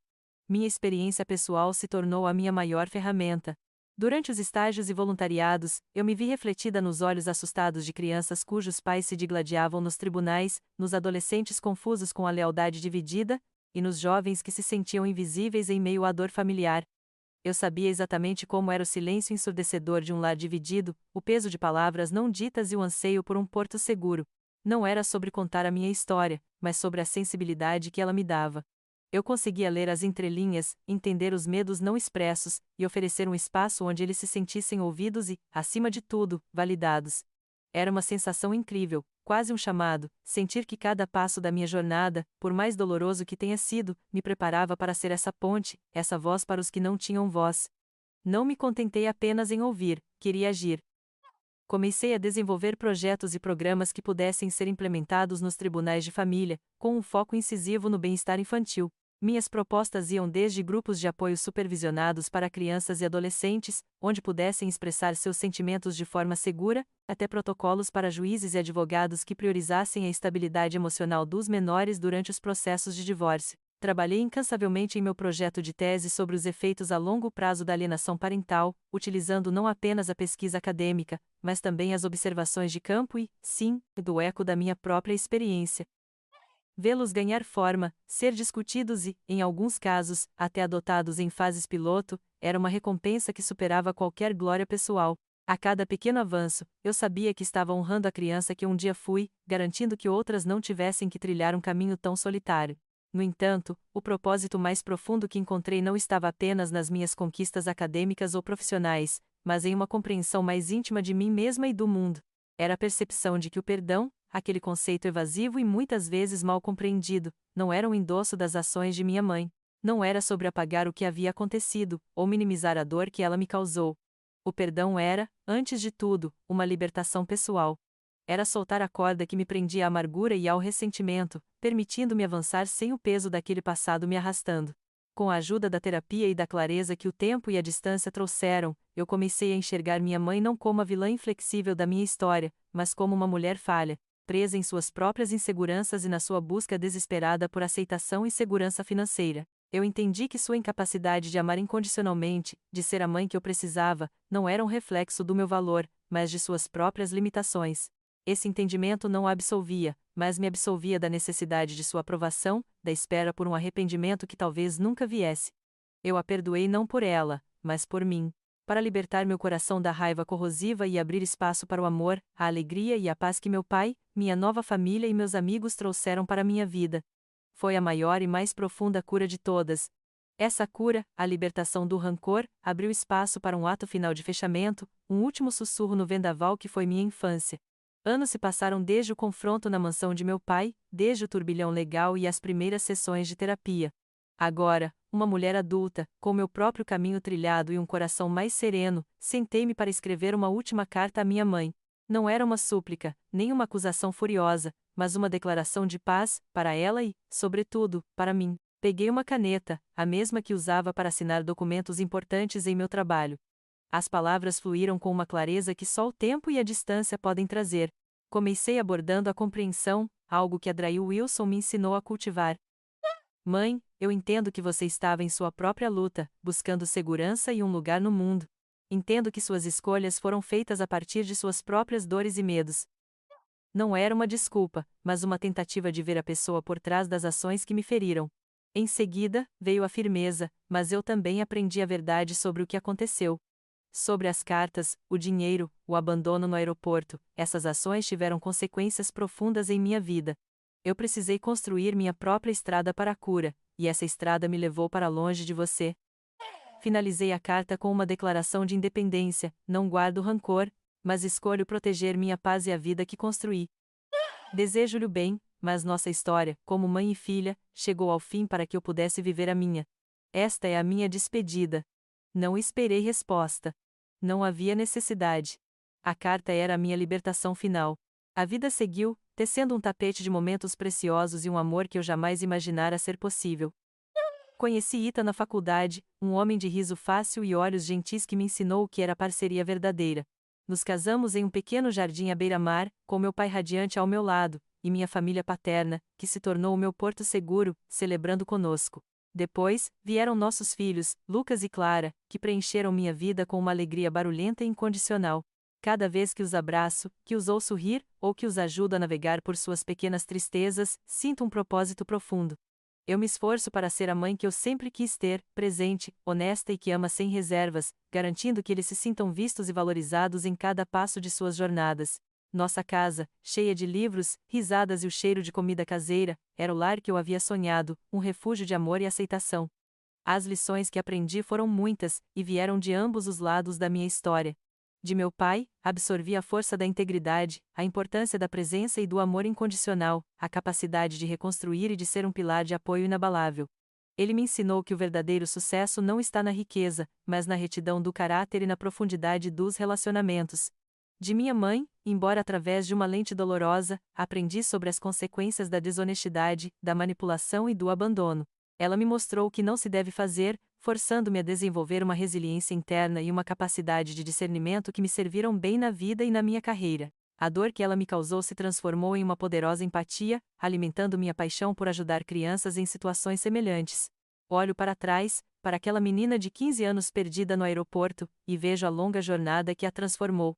Minha experiência pessoal se tornou a minha maior ferramenta. Durante os estágios e voluntariados, eu me vi refletida nos olhos assustados de crianças cujos pais se digladiavam nos tribunais, nos adolescentes confusos com a lealdade dividida, e nos jovens que se sentiam invisíveis em meio à dor familiar. Eu sabia exatamente como era o silêncio ensurdecedor de um lar dividido, o peso de palavras não ditas e o anseio por um porto seguro. Não era sobre contar a minha história, mas sobre a sensibilidade que ela me dava. Eu conseguia ler as entrelinhas, entender os medos não expressos, e oferecer um espaço onde eles se sentissem ouvidos e, acima de tudo, validados. Era uma sensação incrível, quase um chamado, sentir que cada passo da minha jornada, por mais doloroso que tenha sido, me preparava para ser essa ponte, essa voz para os que não tinham voz. Não me contentei apenas em ouvir, queria agir. Comecei a desenvolver projetos e programas que pudessem ser implementados nos tribunais de família, com um foco incisivo no bem-estar infantil. Minhas propostas iam desde grupos de apoio supervisionados para crianças e adolescentes, onde pudessem expressar seus sentimentos de forma segura, até protocolos para juízes e advogados que priorizassem a estabilidade emocional dos menores durante os processos de divórcio. Trabalhei incansavelmente em meu projeto de tese sobre os efeitos a longo prazo da alienação parental, utilizando não apenas a pesquisa acadêmica, mas também as observações de campo e, sim, do eco da minha própria experiência. Vê-los ganhar forma, ser discutidos e, em alguns casos, até adotados em fases piloto, era uma recompensa que superava qualquer glória pessoal. A cada pequeno avanço, eu sabia que estava honrando a criança que um dia fui, garantindo que outras não tivessem que trilhar um caminho tão solitário. No entanto, o propósito mais profundo que encontrei não estava apenas nas minhas conquistas acadêmicas ou profissionais, mas em uma compreensão mais íntima de mim mesma e do mundo. Era a percepção de que o perdão, aquele conceito evasivo e muitas vezes mal compreendido, não era um endosso das ações de minha mãe. Não era sobre apagar o que havia acontecido, ou minimizar a dor que ela me causou. O perdão era, antes de tudo, uma libertação pessoal. Era soltar a corda que me prendia à amargura e ao ressentimento, permitindo-me avançar sem o peso daquele passado me arrastando. Com a ajuda da terapia e da clareza que o tempo e a distância trouxeram, eu comecei a enxergar minha mãe não como a vilã inflexível da minha história, mas como uma mulher falha, presa em suas próprias inseguranças e na sua busca desesperada por aceitação e segurança financeira. Eu entendi que sua incapacidade de amar incondicionalmente, de ser a mãe que eu precisava, não era um reflexo do meu valor, mas de suas próprias limitações. Esse entendimento não a absolvia, mas me absolvia da necessidade de sua aprovação, da espera por um arrependimento que talvez nunca viesse. Eu a perdoei não por ela, mas por mim. Para libertar meu coração da raiva corrosiva e abrir espaço para o amor, a alegria e a paz que meu pai, minha nova família e meus amigos trouxeram para minha vida. Foi a maior e mais profunda cura de todas. Essa cura, a libertação do rancor, abriu espaço para um ato final de fechamento, um último sussurro no vendaval que foi minha infância. Anos se passaram desde o confronto na mansão de meu pai, desde o turbilhão legal e as primeiras sessões de terapia. Agora, uma mulher adulta, com meu próprio caminho trilhado e um coração mais sereno, sentei-me para escrever uma última carta à minha mãe. Não era uma súplica, nem uma acusação furiosa, mas uma declaração de paz, para ela e, sobretudo, para mim. Peguei uma caneta, a mesma que usava para assinar documentos importantes em meu trabalho. As palavras fluíram com uma clareza que só o tempo e a distância podem trazer. Comecei abordando a compreensão, algo que Adrail Wilson me ensinou a cultivar. Mãe, eu entendo que você estava em sua própria luta, buscando segurança e um lugar no mundo. Entendo que suas escolhas foram feitas a partir de suas próprias dores e medos. Não era uma desculpa, mas uma tentativa de ver a pessoa por trás das ações que me feriram. Em seguida, veio a firmeza, mas eu também aprendi a verdade sobre o que aconteceu. Sobre as cartas, o dinheiro, o abandono no aeroporto, essas ações tiveram consequências profundas em minha vida. Eu precisei construir minha própria estrada para a cura, e essa estrada me levou para longe de você. Finalizei a carta com uma declaração de independência: não guardo rancor, mas escolho proteger minha paz e a vida que construí. Desejo-lhe o bem, mas nossa história, como mãe e filha, chegou ao fim para que eu pudesse viver a minha. Esta é a minha despedida. Não esperei resposta. Não havia necessidade. A carta era a minha libertação final. A vida seguiu, tecendo um tapete de momentos preciosos e um amor que eu jamais imaginara ser possível. Conheci Ita na faculdade, um homem de riso fácil e olhos gentis que me ensinou o que era parceria verdadeira. Nos casamos em um pequeno jardim à beira-mar, com meu pai radiante ao meu lado, e minha família paterna, que se tornou o meu porto seguro, celebrando conosco. Depois, vieram nossos filhos, Lucas e Clara, que preencheram minha vida com uma alegria barulhenta e incondicional. Cada vez que os abraço, que os ouço rir, ou que os ajudo a navegar por suas pequenas tristezas, sinto um propósito profundo. Eu me esforço para ser a mãe que eu sempre quis ter, presente, honesta e que ama sem reservas, garantindo que eles se sintam vistos e valorizados em cada passo de suas jornadas. Nossa casa, cheia de livros, risadas e o cheiro de comida caseira, era o lar que eu havia sonhado, um refúgio de amor e aceitação. As lições que aprendi foram muitas, e vieram de ambos os lados da minha história. De meu pai, absorvi a força da integridade, a importância da presença e do amor incondicional, a capacidade de reconstruir e de ser um pilar de apoio inabalável. Ele me ensinou que o verdadeiro sucesso não está na riqueza, mas na retidão do caráter e na profundidade dos relacionamentos. De minha mãe, embora através de uma lente dolorosa, aprendi sobre as consequências da desonestidade, da manipulação e do abandono. Ela me mostrou o que não se deve fazer, forçando-me a desenvolver uma resiliência interna e uma capacidade de discernimento que me serviram bem na vida e na minha carreira. A dor que ela me causou se transformou em uma poderosa empatia, alimentando minha paixão por ajudar crianças em situações semelhantes. Olho para trás, para aquela menina de 15 anos perdida no aeroporto, e vejo a longa jornada que a transformou.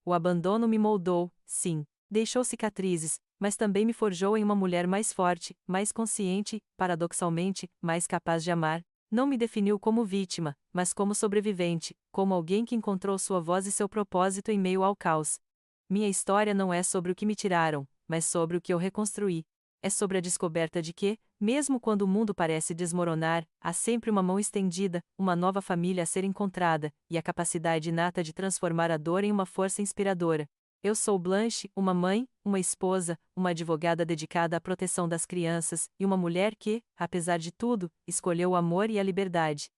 O abandono me moldou, sim, deixou cicatrizes, mas também me forjou em uma mulher mais forte, mais consciente, paradoxalmente, mais capaz de amar. Não me definiu como vítima, mas como sobrevivente, como alguém que encontrou sua voz e seu propósito em meio ao caos. Minha história não é sobre o que me tiraram, mas sobre o que eu reconstruí. É sobre a descoberta de que, mesmo quando o mundo parece desmoronar, há sempre uma mão estendida, uma nova família a ser encontrada, e a capacidade inata de transformar a dor em uma força inspiradora. Eu sou Blanche, uma mãe, uma esposa, uma advogada dedicada à proteção das crianças, e uma mulher que, apesar de tudo, escolheu o amor e a liberdade.